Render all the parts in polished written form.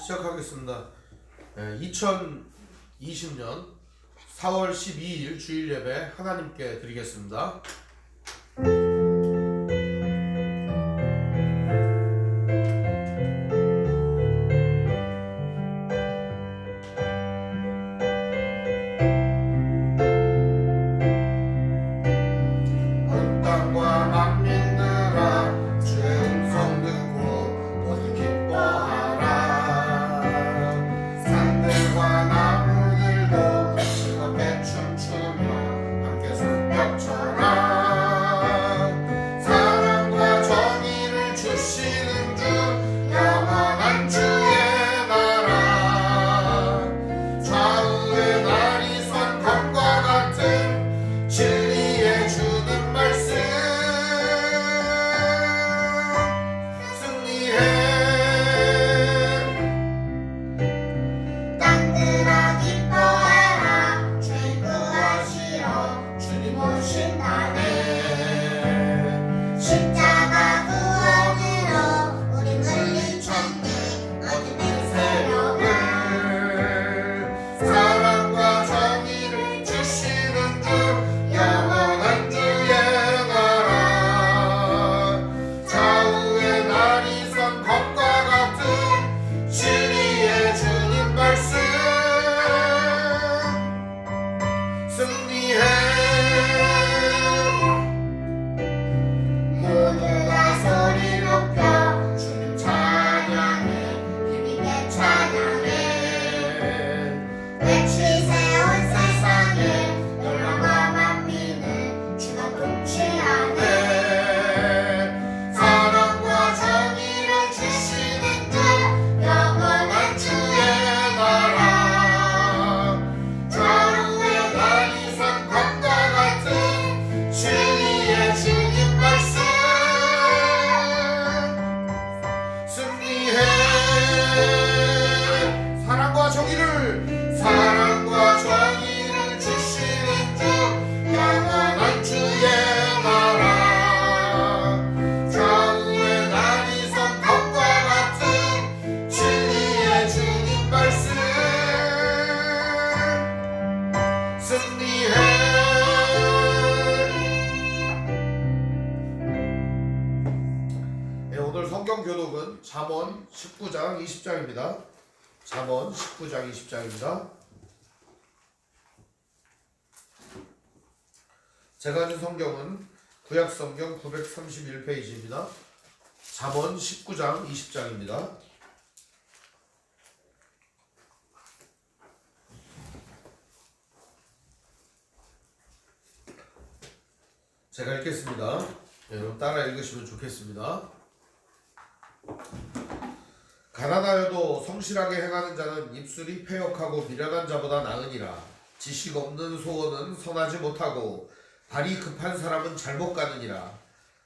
시작하겠습니다. 2020년 4월 12일 주일 예배 하나님께 드리겠습니다. 오늘 성경 교독은 잠언 19장 20장입니다. 잠언 19장 20장입니다. 제가 가진 성경은 구약 성경 931페이지입니다. 잠언 19장 20장입니다. 제가 읽겠습니다. 여러분 따라 읽으시면 좋겠습니다. 가난하여도 성실하게 행하는 자는 입술이 패역하고 미련한 자보다 나으니라. 지식 없는 소원은 선하지 못하고 발이 급한 사람은 잘못 가느니라.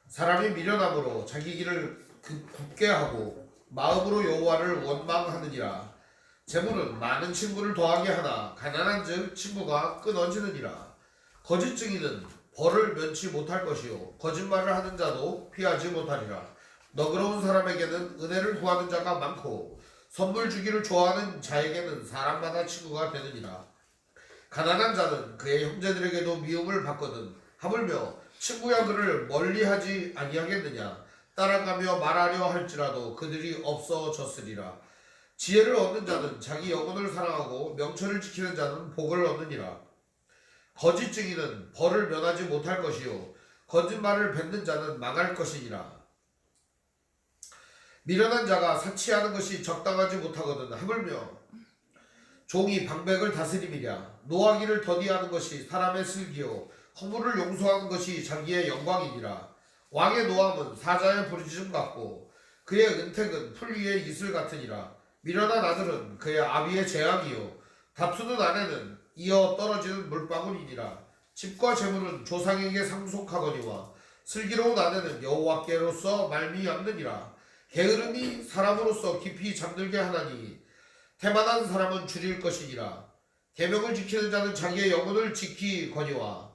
사람이 미련함으로 자기 길을 굽게 하고 마음으로 여호와를 원망하느니라. 재물은 많은 친구를 더하게 하나 가난한즉 친구가 끊어지느니라. 거짓 증인은 벌을 면치 못할 것이요 거짓말을 하는 자도 피하지 못하리라. 너그러운 사람에게는 은혜를 구하는 자가 많고 선물 주기를 좋아하는 자에게는 사람마다 친구가 되느니라. 가난한 자는 그의 형제들에게도 미움을 받거든 하물며 친구야 그를 멀리하지 아니하겠느냐. 따라가며 말하려 할지라도 그들이 없어졌으리라. 지혜를 얻는 자는 자기 영혼을 사랑하고 명철을 지키는 자는 복을 얻느니라. 거짓 증인은 벌을 면하지 못할 것이요 거짓말을 뱉는 자는 망할 것이니라. 미련한 자가 사치하는 것이 적당하지 못하거든 하물며 종이 방백을 다스림이랴. 노하기를 더디하는 것이 사람의 슬기요 허물을 용서하는 것이 자기의 영광이니라. 왕의 노함은 사자의 부르짖음 같고 그의 은택은 풀 위의 이슬 같으니라. 미련한 아들은 그의 아비의 재앙이요 다투는 아내는 이어 떨어지는 물방울이니라. 집과 재물은 조상에게 상속하거니와 슬기로운 아내는 여호와께로서 말미암느니라. 게으름이 사람으로서 깊이 잠들게 하나니 태만한 사람은 줄일 것이니라. 계명을 지키는 자는 자기의 영혼을 지키거니와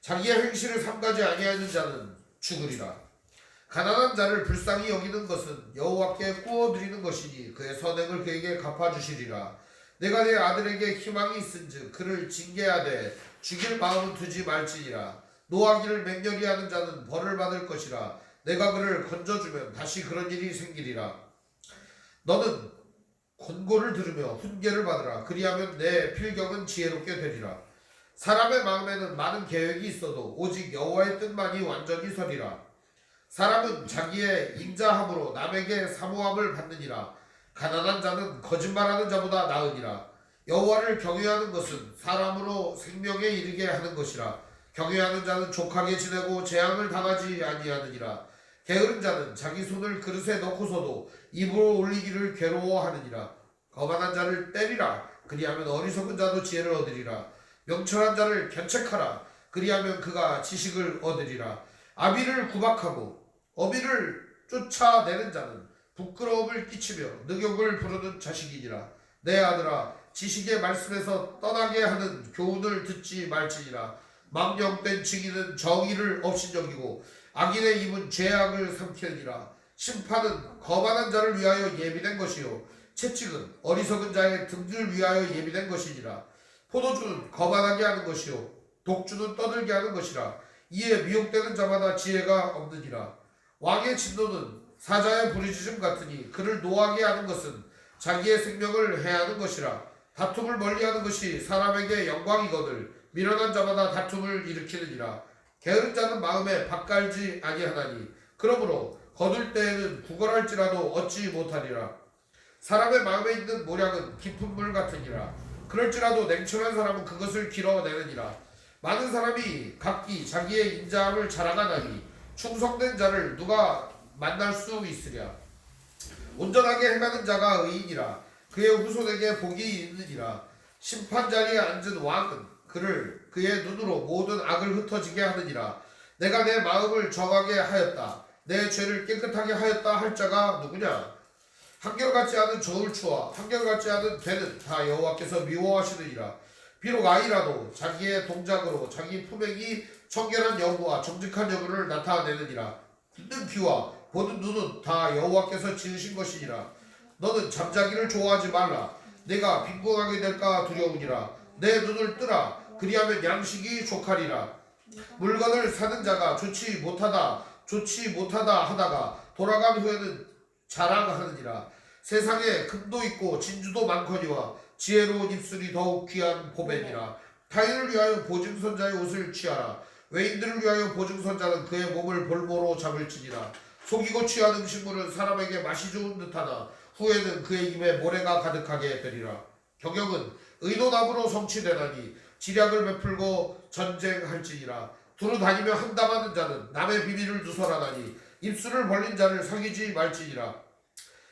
자기의 행실을 삼가지 아니하는 자는 죽으리라. 가난한 자를 불쌍히 여기는 것은 여호와께 구워드리는 것이니 그의 선행을 그에게 갚아주시리라. 내가 내 아들에게 희망이 있은즉 그를 징계하되 죽일 마음은 두지 말지니라. 노하기를 맹렬히 하는 자는 벌을 받을 것이라. 내가 그를 건져주면 다시 그런 일이 생기리라. 너는 권고를 들으며 훈계를 받으라. 그리하면 내 필경은 지혜롭게 되리라. 사람의 마음에는 많은 계획이 있어도 오직 여호와의 뜻만이 완전히 서리라. 사람은 자기의 인자함으로 남에게 사모함을 받느니라. 가난한 자는 거짓말하는 자보다 나으니라. 여호와를 경외하는 것은 사람으로 생명에 이르게 하는 것이라. 경외하는 자는 족하게 지내고 재앙을 당하지 아니하느니라. 게으른 자는 자기 손을 그릇에 넣고서도 입으로 올리기를 괴로워하느니라. 거만한 자를 때리라. 그리하면 어리석은 자도 지혜를 얻으리라. 명철한 자를 견책하라. 그리하면 그가 지식을 얻으리라. 아비를 구박하고 어미를 쫓아내는 자는 부끄러움을 끼치며 능욕을 부르는 자식이니라. 내 아들아, 지식의 말씀에서 떠나게 하는 교훈을 듣지 말지니라. 망령된 증인은 정의를 업신여기고 악인의 입은 죄악을 삼키느니라. 심판은 거만한 자를 위하여 예비된 것이요 채찍은 어리석은 자의 등을 위하여 예비된 것이니라. 포도주는 거만하게 하는 것이요 독주는 떠들게 하는 것이라. 이에 미혹되는 자마다 지혜가 없느니라. 왕의 진노는 사자의 부르짖음 같으니 그를 노하게 하는 것은 자기의 생명을 해하는 것이라. 다툼을 멀리하는 것이 사람에게 영광이거늘 미련한 자마다 다툼을 일으키느니라. 게으른 자는 마음에 밭갈지 아니하나니 그러므로 거둘 때에는 구걸할지라도 얻지 못하리라. 사람의 마음에 있는 모략은 깊은 물 같으니라. 그럴지라도 냉철한 사람은 그것을 길어내느니라. 많은 사람이 각기 자기의 인자함을 자랑하나니 충성된 자를 누가 만날 수 있으랴. 온전하게 행하는 자가 의인이라. 그의 후손에게 복이 있느니라. 심판자리에 앉은 왕은 그의 눈으로 모든 악을 흩어지게 하느니라. 내가 내 마음을 정하게 하였다. 내 죄를 깨끗하게 하였다 할 자가 누구냐? 한결같지 않은 저울추와 한결같지 않은 배는 다 여호와께서 미워하시느니라. 비록 아이라도 자기의 동작으로 자기 품행이 청결한 여부와 정직한 여부를 나타내느니라. 듣는 귀와 보는 눈은 다 여호와께서 지으신 것이니라. 너는 잠자기를 좋아하지 말라. 내가 빈궁하게 될까 두려우니라. 내 눈을 뜨라. 그리하면 양식이 족하리라. 물건을 사는 자가 좋지 못하다 하다가 돌아간 후에는 자랑하느니라. 세상에 금도 있고 진주도 많거니와 지혜로운 입술이 더욱 귀한 보배니라. 타인을 위하여 보증선자의 옷을 취하라. 외인들을 위하여 보증선자는 그의 몸을 볼모로 잡을지니라. 속이고 취한 음식물은 사람에게 맛이 좋은 듯하나 후에는 그의 입에 모래가 가득하게 되리라. 경영은 의논함으로 성취되나니 지략을 베풀고 전쟁할지니라. 두루 다니며 한담하는 자는 남의 비밀을 누설하나니 입술을 벌린 자를 사귀지 말지니라.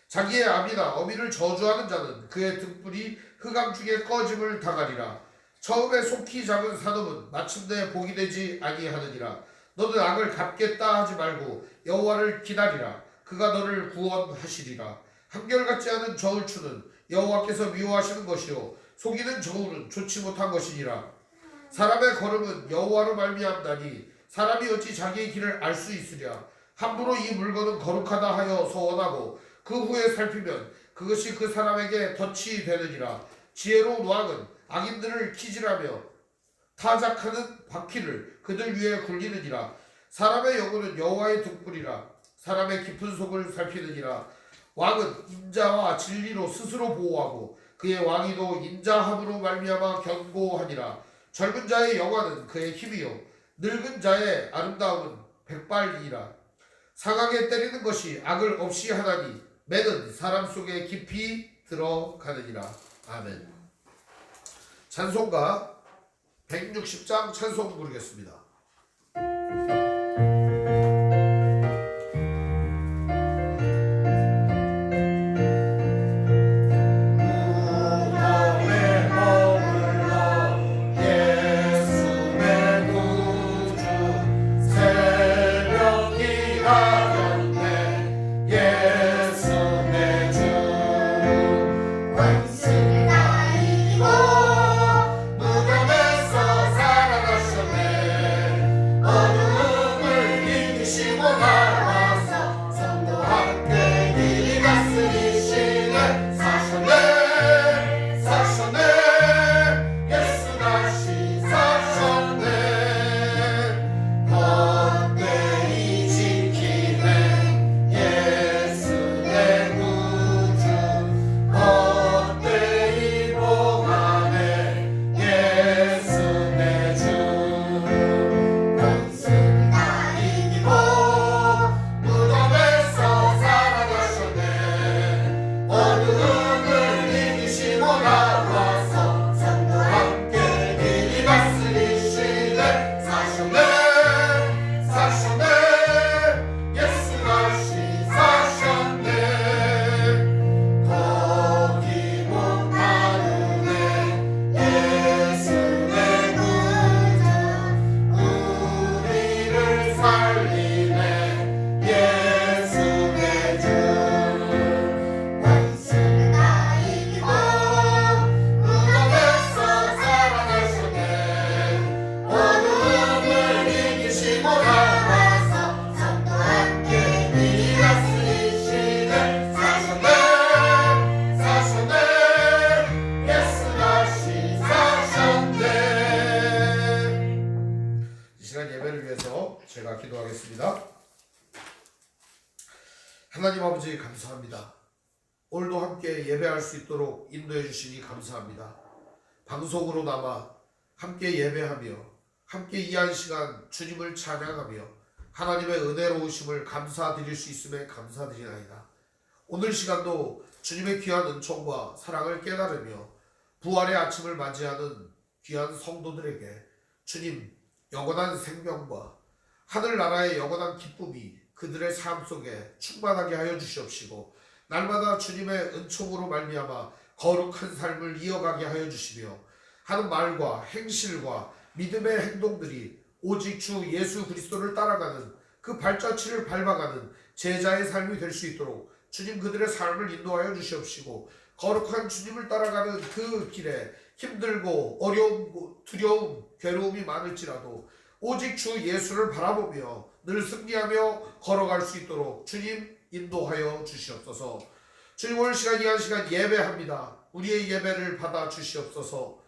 자기의 아비나 어미를 저주하는 자는 그의 등불이 흑암 중에 꺼짐을 당하리라. 처음에 속히 잡은 사놈은 마침내 복이 되지 아니하느니라. 너는 악을 갚겠다 하지 말고 여호와를 기다리라. 그가 너를 구원하시리라. 한결같지 않은 저울추는 여호와께서 미워하시는 것이요 속이는 저울은 좋지 못한 것이니라. 사람의 걸음은 여호와로 말미암나니 사람이 어찌 자기의 길을 알 수 있으랴. 함부로 이 물건은 거룩하다 하여 서원하고 그 후에 살피면 그것이 그 사람에게 덫이 되느니라. 지혜로운 왕은 악인들을 키질하며 타작하는 바퀴를 그들 위에 굴리느니라. 사람의 영혼은 여호와의 등불이라. 사람의 깊은 속을 살피느니라. 왕은 인자와 진리로 스스로 보호하고 그의 왕위도 인자함으로 말미암아 견고하니라. 젊은 자의 영화는 그의 힘이요 늙은 자의 아름다움은 백발이니라. 상하게 때리는 것이 악을 없이 하나니 매는 사람 속에 깊이 들어가느니라. 아멘. 찬송가 160장 찬송 부르겠습니다. 무덤에서 살아나셨네. 하나님 아버지 감사합니다. 오늘도 함께 예배할 수 있도록 인도해 주시니 감사합니다. 방송으로나마 함께 예배하며 함께 이 한 시간 주님을 찬양하며 하나님의 은혜로우심을 감사드릴 수 있음에 감사드리나이다. 오늘 시간도 주님의 귀한 은총과 사랑을 깨달으며 부활의 아침을 맞이하는 귀한 성도들에게 주님 영원한 생명과 하늘나라의 영원한 기쁨이 그들의 삶 속에 충만하게 하여 주시옵시고 날마다 주님의 은총으로 말미암아 거룩한 삶을 이어가게 하여 주시며 하는 말과 행실과 믿음의 행동들이 오직 주 예수 그리스도를 따라가는 그 발자취를 밟아가는 제자의 삶이 될 수 있도록 주님 그들의 삶을 인도하여 주시옵시고 거룩한 주님을 따라가는 그 길에 힘들고 어려움, 두려움, 괴로움이 많을지라도 오직 주 예수를 바라보며 늘 승리하며 걸어갈 수 있도록 주님 인도하여 주시옵소서. 주님 오늘 시간 이 한 시간 예배합니다. 우리의 예배를 받아 주시옵소서.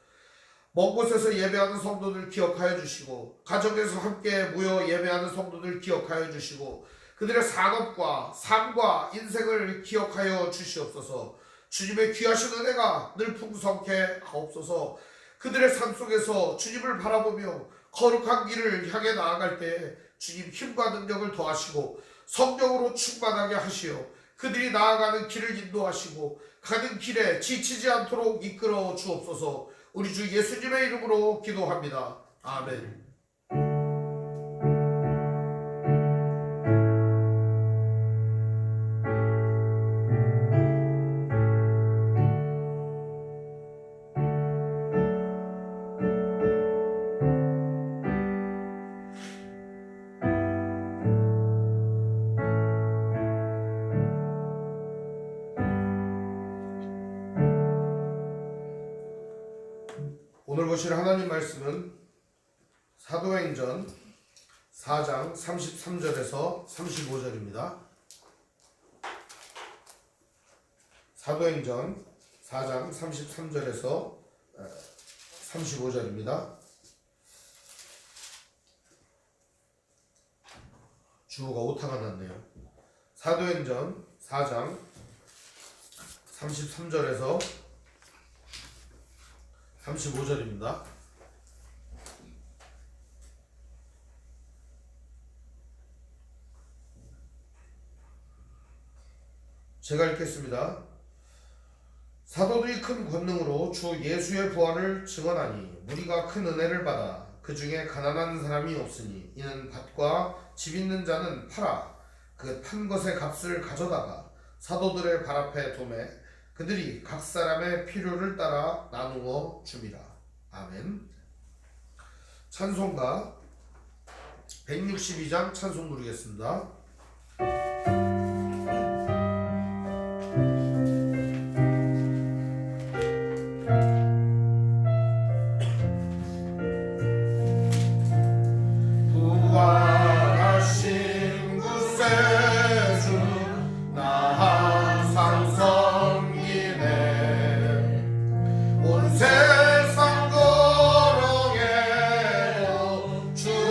먼 곳에서 예배하는 성도들 기억하여 주시고 가정에서 함께 모여 예배하는 성도들 기억하여 주시고 그들의 산업과 삶과 인생을 기억하여 주시옵소서. 주님의 귀하신 은혜가 늘 풍성케 하옵소서. 그들의 삶 속에서 주님을 바라보며 거룩한 길을 향해 나아갈 때 주님 힘과 능력을 더하시고 성령으로 충만하게 하시어 그들이 나아가는 길을 인도하시고 가는 길에 지치지 않도록 이끌어 주옵소서. 우리 주 예수님의 이름으로 기도합니다. 아멘. 오늘 보실 하나님 말씀은 사도행전 4장 33절에서 35절입니다. 사도행전 4장 33절에서 35절입니다. 주어가 오타가 났네요. 사도행전 4장 33절에서 35절입니다. 제가 읽겠습니다. 사도들이 큰 권능으로 주 예수의 부활을 증언하니 무리가 큰 은혜를 받아 그 중에 가난한 사람이 없으니 이는 밭과 집 있는 자는 팔아 그 판 것의 값을 가져다가 사도들의 발 앞에 두매 그들이 각 사람의 필요를 따라 나누어 줍니다. 아멘. 찬송가 162장 찬송 부르겠습니다.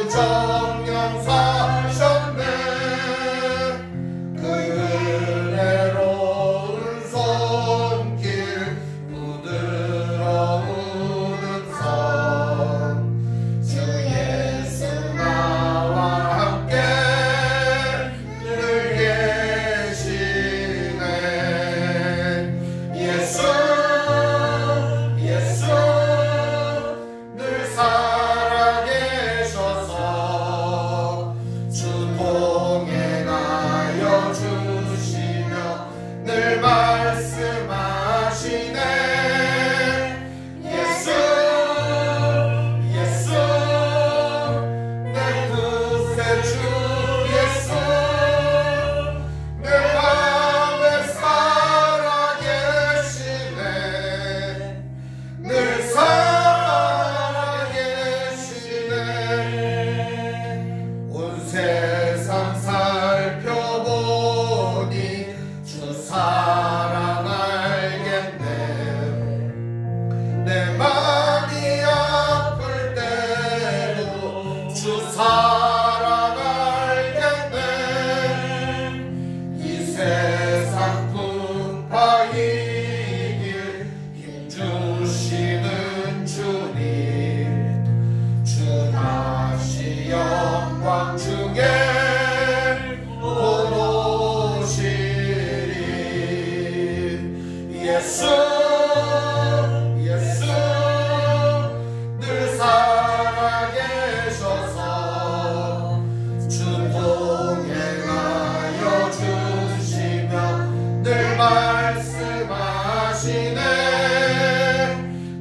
정령 사셨네 예수 예수 늘 살아계셔서 주 동행하여 주시며 늘 말씀하시네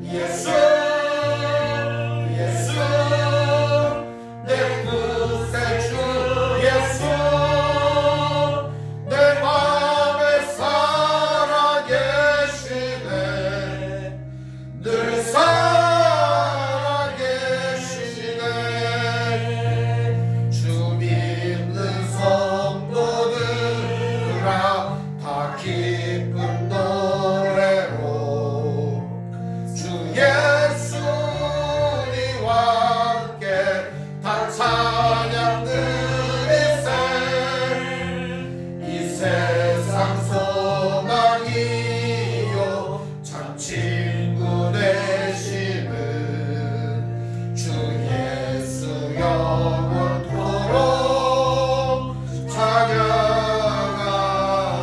예수 예수 내 구세주 예수 내 맘에 살아계시네 늘 살아계시네 주 믿는 성도들아 다 기쁜 노래로 주 예수님과 함께 다 찬양 드리세 이 세상 소망이요 참 친구 되시는 주 예수 영원토록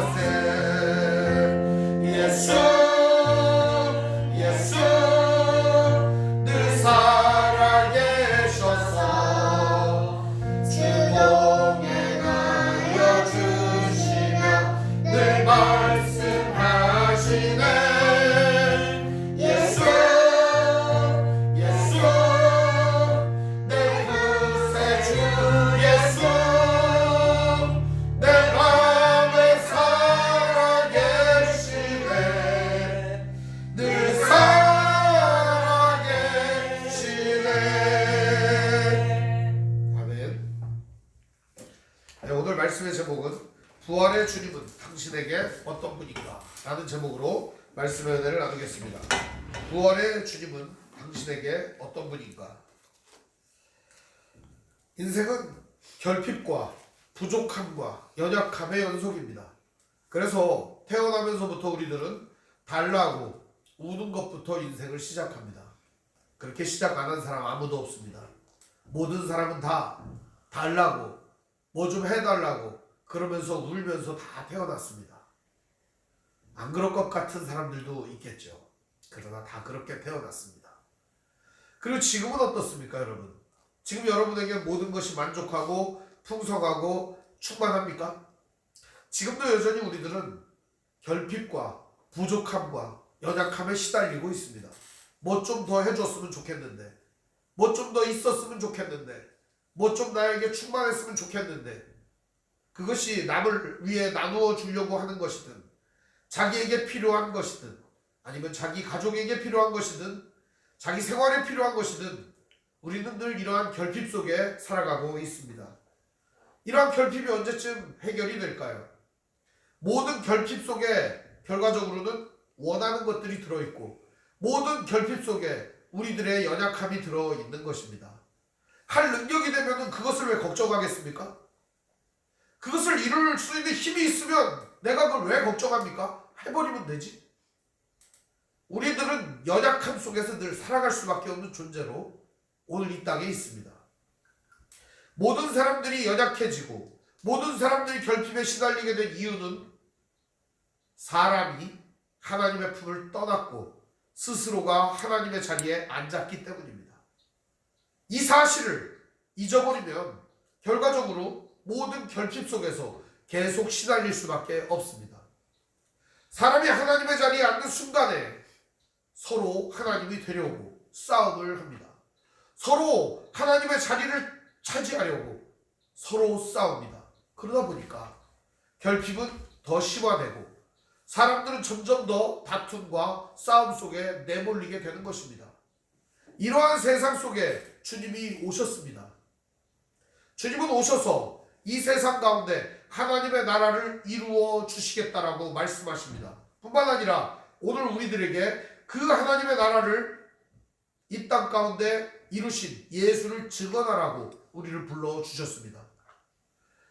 찬양하세 예수 예수 늘 살아계셔서 주 동행하여 주시며 늘 말씀하시네 예수 예수 내 구세주 예수 내 맘에 살아계시네 늘 살아계시네 아멘. 네, 오늘 말씀의 제목은 부활의 주님은 당신에게 어떤 분인가 라는 제목으로 말씀의 은혜를 나누겠습니다. 부활의 주님은 당신에게 어떤 분인가. 인생은 결핍과 부족함과 연약함의 연속입니다. 그래서 태어나면서부터 우리들은 달라고 우는 것부터 인생을 시작합니다. 그렇게 시작 안 한 사람 아무도 없습니다. 모든 사람은 다 달라고 뭐 좀 해달라고 그러면서 울면서 다 태어났습니다. 안 그럴 것 같은 사람들도 있겠죠. 그러나 다 그렇게 태어났습니다. 그리고 지금은 어떻습니까, 여러분? 지금 여러분에게 모든 것이 만족하고 풍성하고 충만합니까? 지금도 여전히 우리들은 결핍과 부족함과 연약함에 시달리고 있습니다. 뭐 좀 더 해줬으면 좋겠는데, 뭐 좀 더 있었으면 좋겠는데, 뭐 좀 나에게 충만했으면 좋겠는데, 그것이 남을 위해 나누어 주려고 하는 것이든 자기에게 필요한 것이든 아니면 자기 가족에게 필요한 것이든 자기 생활에 필요한 것이든 우리는 늘 이러한 결핍 속에 살아가고 있습니다. 이러한 결핍이 언제쯤 해결이 될까요? 모든 결핍 속에 결과적으로는 원하는 것들이 들어있고 모든 결핍 속에 우리들의 연약함이 들어있는 것입니다. 할 능력이 되면 그것을 왜 걱정하겠습니까? 그것을 이룰 수 있는 힘이 있으면 내가 그걸 왜 걱정합니까? 해버리면 되지. 우리들은 연약함 속에서 늘 살아갈 수밖에 없는 존재로 오늘 이 땅에 있습니다. 모든 사람들이 연약해지고 모든 사람들이 결핍에 시달리게 된 이유는 사람이 하나님의 품을 떠났고 스스로가 하나님의 자리에 앉았기 때문입니다. 이 사실을 잊어버리면 결과적으로 모든 결핍 속에서 계속 시달릴 수밖에 없습니다. 사람이 하나님의 자리에 앉는 순간에 서로 하나님이 되려고 싸움을 합니다. 서로 하나님의 자리를 차지하려고 서로 싸웁니다. 그러다 보니까 결핍은 더 심화되고 사람들은 점점 더 다툼과 싸움 속에 내몰리게 되는 것입니다. 이러한 세상 속에 주님이 오셨습니다. 주님은 오셔서 이 세상 가운데 하나님의 나라를 이루어 주시겠다라고 말씀하십니다. 뿐만 아니라 오늘 우리들에게 그 하나님의 나라를 이 땅 가운데 이루신 예수를 증언하라고 우리를 불러주셨습니다.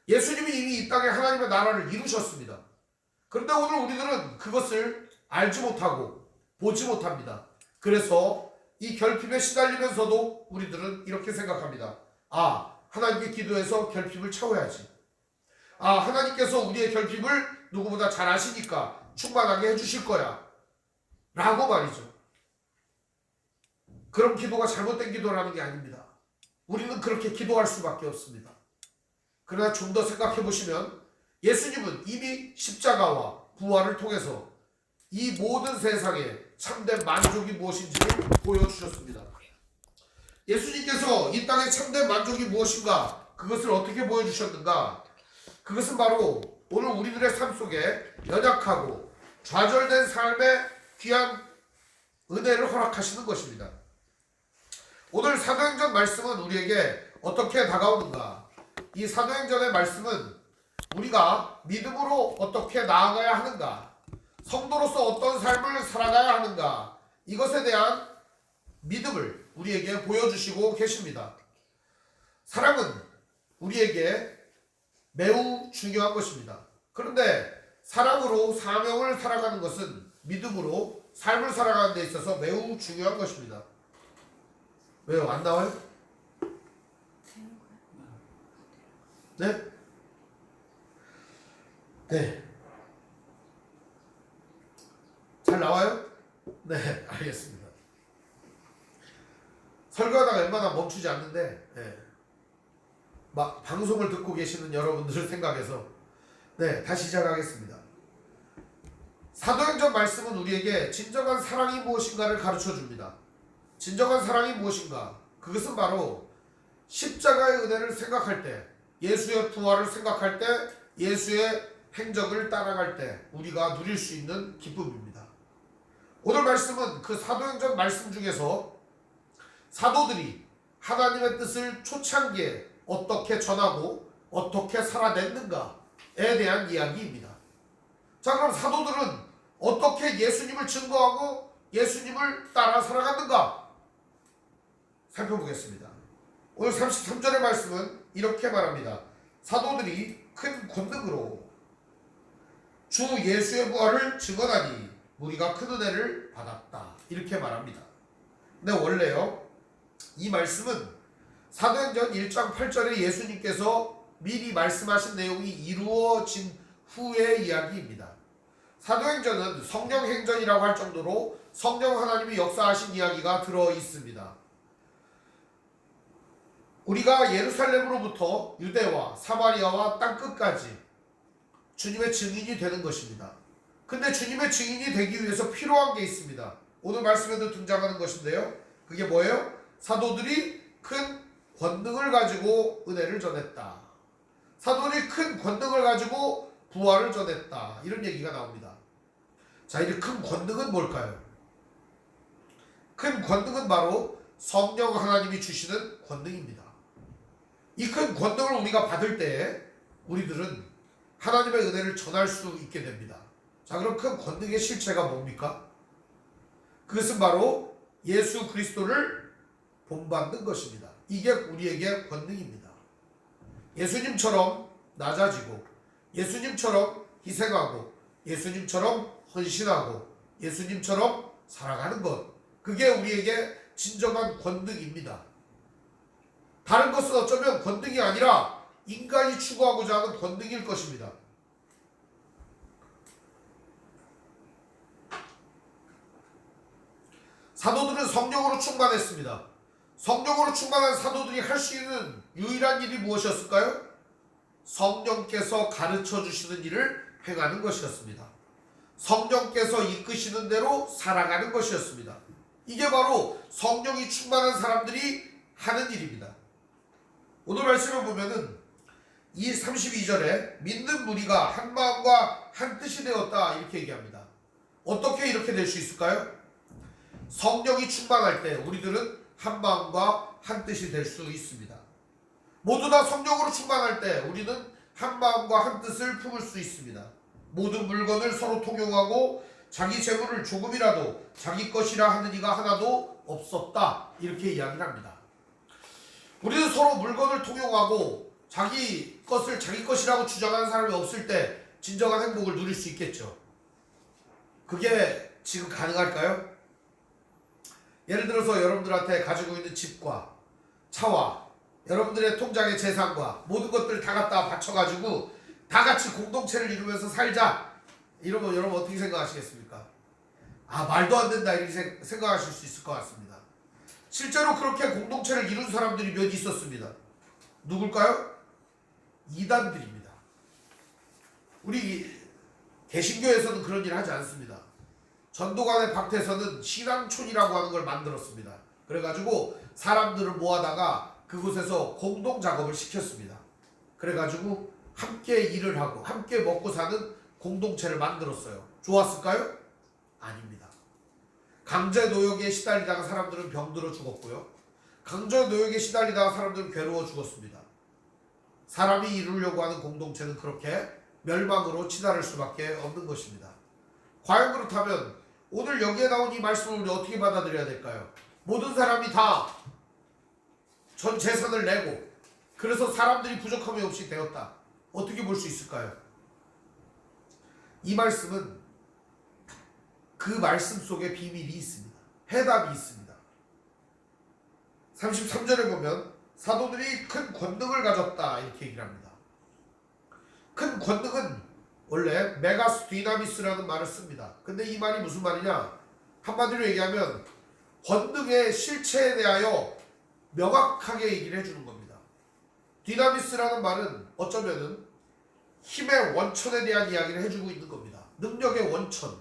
예수님이 이미 이 땅에 하나님의 나라를 이루셨습니다. 그런데 오늘 우리들은 그것을 알지 못하고 보지 못합니다. 그래서 이 결핍에 시달리면서도 우리들은 이렇게 생각합니다. 하나님께 기도해서 결핍을 채워야지. 하나님께서 우리의 결핍을 누구보다 잘 아시니까 충만하게 해주실 거야. 라고 말이죠. 그런 기도가 잘못된 기도라는 게 아닙니다. 우리는 그렇게 기도할 수밖에 없습니다. 그러나 좀 더 생각해 보시면 예수님은 이미 십자가와 부활을 통해서 이 모든 세상에 참된 만족이 무엇인지를 보여주셨습니다. 예수님께서 이 땅의 참된 만족이 무엇인가, 그것을 어떻게 보여주셨는가? 그것은 바로 오늘 우리들의 삶 속에 연약하고 좌절된 삶에 귀한 은혜를 허락하시는 것입니다. 오늘 사도행전 말씀은 우리에게 어떻게 다가오는가? 이 사도행전의 말씀은 우리가 믿음으로 어떻게 나아가야 하는가, 성도로서 어떤 삶을 살아가야 하는가, 이것에 대한 믿음을 우리에게 보여주시고 계십니다. 사랑은 우리에게 매우 중요한 것입니다. 그런데 사랑으로 사명을 살아가는 것은 믿음으로 삶을 살아가는 데 있어서 매우 중요한 것입니다. 왜요? 안 나와요? 네? 네. 잘 나와요? 네, 알겠습니다. 설교하다가 웬만하면 멈추지 않는데, 네. 막 방송을 듣고 계시는 여러분들을 생각해서 다시 시작하겠습니다. 사도행전 말씀은 우리에게 진정한 사랑이 무엇인가를 가르쳐 줍니다. 진정한 사랑이 무엇인가? 그것은 바로 십자가의 은혜를 생각할 때, 예수의 부활을 생각할 때, 예수의 행적을 따라갈 때 우리가 누릴 수 있는 기쁨입니다. 오늘 말씀은 그 사도행전 말씀 중에서 사도들이 하나님의 뜻을 초창기에 어떻게 전하고 어떻게 살아냈는가에 대한 이야기입니다. 자, 그럼 사도들은 어떻게 예수님을 증거하고 예수님을 따라 살아갔는가 살펴보겠습니다. 오늘 33절의 말씀은 이렇게 말합니다. 사도들이 큰 권능으로 주 예수의 부활을 증언하니 우리가 큰 은혜를 받았다, 이렇게 말합니다. 근데 원래요, 이 말씀은 사도행전 1장 8절에 예수님께서 미리 말씀하신 내용이 이루어진 후의 이야기입니다. 사도행전은 성령행전이라고 할 정도로 성령 하나님이 역사하신 이야기가 들어 있습니다. 우리가 예루살렘으로부터 유대와 사마리아와 땅끝까지 주님의 증인이 되는 것입니다. 근데 주님의 증인이 되기 위해서 필요한 게 있습니다. 오늘 말씀에도 등장하는 것인데요, 그게 뭐예요? 사도들이 큰 권능을 가지고 은혜를 전했다. 사도들이 큰 권능을 가지고 부활을 전했다. 이런 얘기가 나옵니다. 자, 이 큰 권능은 뭘까요? 큰 권능은 바로 성령 하나님이 주시는 권능입니다. 이 큰 권능을 우리가 받을 때 우리들은 하나님의 은혜를 전할 수 있게 됩니다. 자, 그럼 큰 권능의 실체가 뭡니까? 그것은 바로 예수 그리스도를 본받는 것입니다. 이게 우리에게 권능입니다. 예수님처럼 낮아지고, 예수님처럼 희생하고, 예수님처럼 헌신하고, 예수님처럼 살아가는 것, 그게 우리에게 진정한 권능입니다. 다른 것은 어쩌면 권능이 아니라 인간이 추구하고자 하는 권능일 것입니다. 사도들은 성령으로 충만했습니다. 성령으로 충만한 사도들이 할 수 있는 유일한 일이 무엇이었을까요? 성령께서 가르쳐 주시는 일을 행하는 것이었습니다. 성령께서 이끄시는 대로 살아가는 것이었습니다. 이게 바로 성령이 충만한 사람들이 하는 일입니다. 오늘 말씀을 보면은 이 32절에 믿는 무리가 한 마음과 한 뜻이 되었다, 이렇게 얘기합니다. 어떻게 이렇게 될 수 있을까요? 성령이 충만할 때 우리들은 한 마음과 한 뜻이 될 수 있습니다. 모두 다 성령으로 충만할 때 우리는 한 마음과 한 뜻을 품을 수 있습니다. 모든 물건을 서로 통용하고 자기 재물을 조금이라도 자기 것이라 하는 이가 하나도 없었다, 이렇게 이야기를 합니다. 우리는 서로 물건을 통용하고 자기 것을 자기 것이라고 주장하는 사람이 없을 때 진정한 행복을 누릴 수 있겠죠. 그게 지금 가능할까요? 예를 들어서 여러분들한테 가지고 있는 집과 차와 여러분들의 통장의 재산과 모든 것들을 다 갖다 바쳐가지고 다 같이 공동체를 이루면서 살자, 이러면 여러분 어떻게 생각하시겠습니까? 아, 말도 안 된다 이렇게 생각하실 수 있을 것 같습니다. 실제로 그렇게 공동체를 이룬 사람들이 몇 있었습니다. 누굴까요? 이단들입니다. 우리 개신교에서는 그런 일 하지 않습니다. 전도관의 박태서는 신앙촌이라고 하는 걸 만들었습니다. 그래가지고 사람들을 모아다가 그곳에서 공동 작업을 시켰습니다. 그래가지고 함께 일을 하고 함께 먹고 사는 공동체를 만들었어요. 좋았을까요? 아닙니다. 강제 노역에 시달리다가 사람들은 병들어 죽었고요. 강제 노역에 시달리다가 사람들은 괴로워 죽었습니다. 사람이 이루려고 하는 공동체는 그렇게 멸망으로 치달을 수밖에 없는 것입니다. 과연 그렇다면 오늘 여기에 나온 이 말씀을 우리 어떻게 받아들여야 될까요? 모든 사람이 다 전 재산을 내고 그래서 사람들이 부족함이 없이 되었다. 어떻게 볼 수 있을까요? 이 말씀은 그 말씀 속에 비밀이 있습니다. 해답이 있습니다. 33절에 보면 사도들이 큰 권능을 가졌다 이렇게 얘기를 합니다. 큰 권능은 원래 메가스 디나미스라는 말을 씁니다. 근데 이 말이 무슨 말이냐? 한마디로 얘기하면 권능의 실체에 대하여 명확하게 얘기를 해주는 겁니다. 디나미스라는 말은 어쩌면은 힘의 원천에 대한 이야기를 해주고 있는 겁니다. 능력의 원천.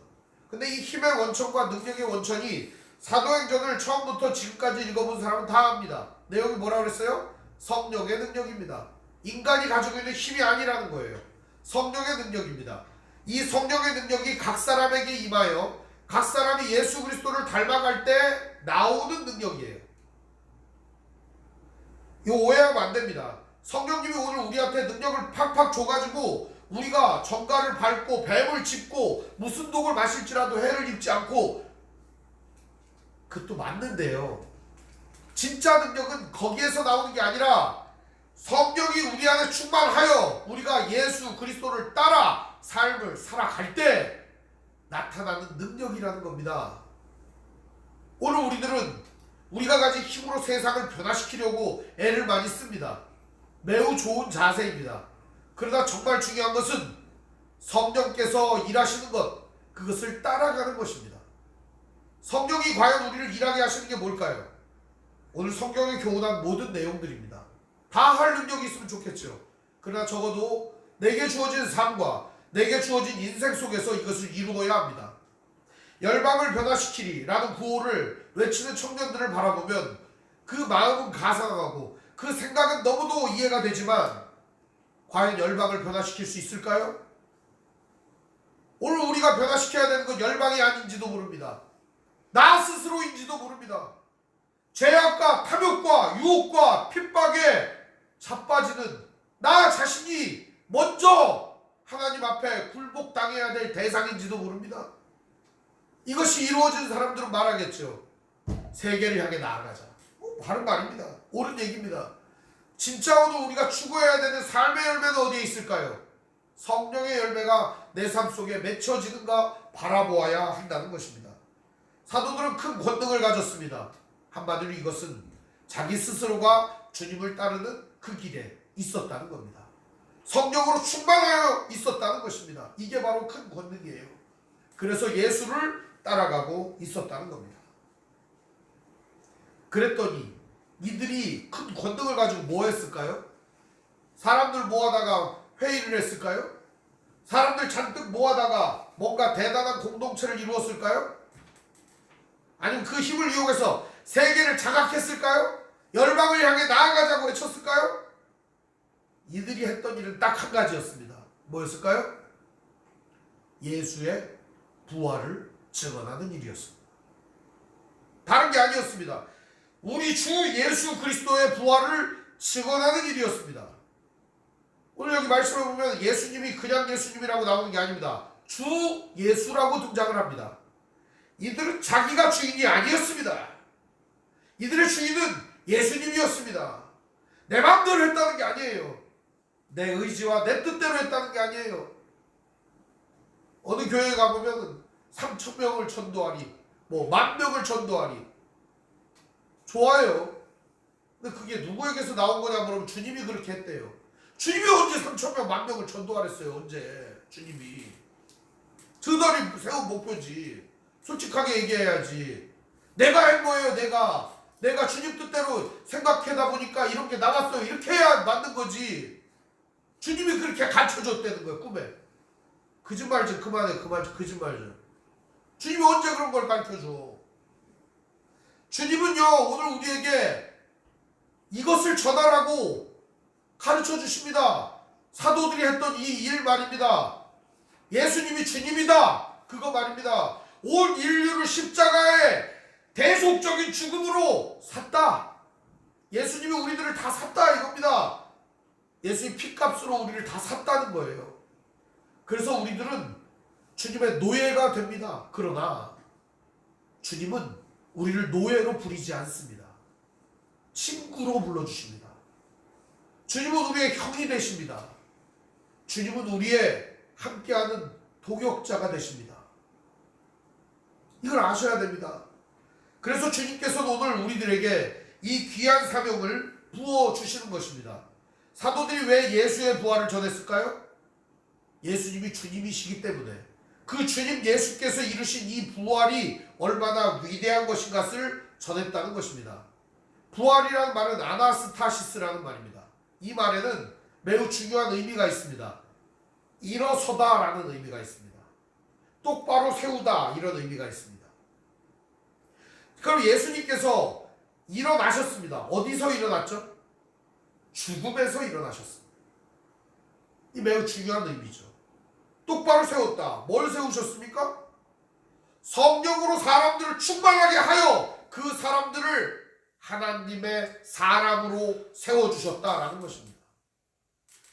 근데 이 힘의 원천과 능력의 원천이 사도행전을 처음부터 지금까지 읽어본 사람은 다 압니다. 내용이 뭐라고 그랬어요? 성령의 능력입니다. 인간이 가지고 있는 힘이 아니라는 거예요. 성령의 능력입니다. 이 성령의 능력이 각 사람에게 임하여 각 사람이 예수 그리스도를 닮아갈 때 나오는 능력이에요. 이거 오해하면 안 됩니다. 성령님이 오늘 우리한테 능력을 팍팍 줘가지고 우리가 전갈을 밟고 뱀을 짚고 무슨 독을 마실지라도 해를 입지 않고, 그것도 맞는데요. 진짜 능력은 거기에서 나오는 게 아니라 성령이 우리 안에 충만하여 우리가 예수 그리스도를 따라 삶을 살아갈 때 나타나는 능력이라는 겁니다. 오늘 우리들은 우리가 가진 힘으로 세상을 변화시키려고 애를 많이 씁니다. 매우 좋은 자세입니다. 그러나 정말 중요한 것은 성령께서 일하시는 것, 그것을 따라가는 것입니다. 성령이 과연 우리를 일하게 하시는 게 뭘까요? 오늘 성경에 교훈한 모든 내용들입니다. 다 할 능력이 있으면 좋겠죠. 그러나 적어도 내게 주어진 삶과 내게 주어진 인생 속에서 이것을 이루어야 합니다. 열방을 변화시키리 라는 구호를 외치는 청년들을 바라보면 그 마음은 가상하고 그 생각은 너무도 이해가 되지만 과연 열방을 변화시킬 수 있을까요? 오늘 우리가 변화시켜야 되는 건 열방이 아닌지도 모릅니다. 나 스스로인지도 모릅니다. 죄악과 탐욕과 유혹과 핍박에 자빠지는 나 자신이 먼저 하나님 앞에 굴복당해야 될 대상인지도 모릅니다. 이것이 이루어진 사람들은 말하겠죠. 세계를 향해 나아가자. 바른 말입니다. 옳은 얘기입니다. 진짜 오늘 우리가 추구해야 되는 삶의 열매는 어디에 있을까요? 성령의 열매가 내 삶 속에 맺혀지는가 바라보아야 한다는 것입니다. 사도들은 큰 권능을 가졌습니다. 한마디로 이것은 자기 스스로가 주님을 따르는 그 길에 있었다는 겁니다. 성령으로 충만하여 있었다는 것입니다. 이게 바로 큰 권능이에요. 그래서 예수를 따라가고 있었다는 겁니다. 그랬더니 이들이 큰 권능을 가지고 뭐 했을까요? 사람들 모아다가 회의를 했을까요? 사람들 잔뜩 모아다가 뭔가 대단한 공동체를 이루었을까요? 아니면 그 힘을 이용해서 세계를 장악했을까요? 열방을 향해 나아가자고 외쳤을까요? 이들이 했던 일은 딱 한 가지였습니다. 뭐였을까요? 예수의 부활을 증언하는 일이었습니다. 다른 게 아니었습니다. 우리 주 예수 그리스도의 부활을 증언하는 일이었습니다. 오늘 여기 말씀을 보면 예수님이 그냥 예수님이라고 나오는 게 아닙니다. 주 예수라고 등장을 합니다. 이들은 자기가 주인이 아니었습니다. 이들의 주인은 예수님이었습니다. 내 마음대로 했다는 게 아니에요. 내 의지와 내 뜻대로 했다는 게 아니에요. 어느 교회에 가보면 3,000명을 전도하니 뭐 10,000명을 전도하니 좋아요. 근데 그게 누구에게서 나온 거냐 그러면 주님이 그렇게 했대요. 주님이 언제 3,000명 10,000명을 전도하랬어요. 언제 주님이. 드날이 세운 목표지. 솔직하게 얘기해야지. 내가 한 거예요. 내가 주님 뜻대로 생각하다 보니까 이런 게 나왔어요. 이렇게 해야 맞는 거지. 주님이 그렇게 가르쳐줬다는 거야. 꿈에. 거짓말 좀 그만해. 거짓말 좀. 주님이 언제 그런 걸 가르쳐줘. 주님은요 오늘 우리에게 이것을 전하라고 가르쳐 주십니다. 사도들이 했던 이 일 말입니다. 예수님이 주님이다. 그거 말입니다. 온 인류를 십자가에 대속적인 죽음으로 샀다. 예수님이 우리들을 다 샀다 이겁니다. 예수님 피값으로 우리를 다 샀다는 거예요. 그래서 우리들은 주님의 노예가 됩니다. 그러나 주님은 우리를 노예로 부리지 않습니다. 친구로 불러주십니다. 주님은 우리의 형이 되십니다. 주님은 우리의 함께하는 동역자가 되십니다. 이걸 아셔야 됩니다. 그래서 주님께서는 오늘 우리들에게 이 귀한 사명을 부어주시는 것입니다. 사도들이 왜 예수의 부활을 전했을까요? 예수님이 주님이시기 때문에 그 주님 예수께서 이루신 이 부활이 얼마나 위대한 것인 것을 전했다는 것입니다. 부활이라는 말은 아나스타시스라는 말입니다. 이 말에는 매우 중요한 의미가 있습니다. 일어서다 라는 의미가 있습니다. 똑바로 세우다 이런 의미가 있습니다. 그럼 예수님께서 일어나셨습니다. 어디서 일어났죠? 죽음에서 일어나셨습니다. 이 매우 중요한 의미죠. 똑바로 세웠다. 뭘 세우셨습니까? 성령으로 사람들을 충만하게 하여 그 사람들을 하나님의 사람으로 세워주셨다라는 것입니다.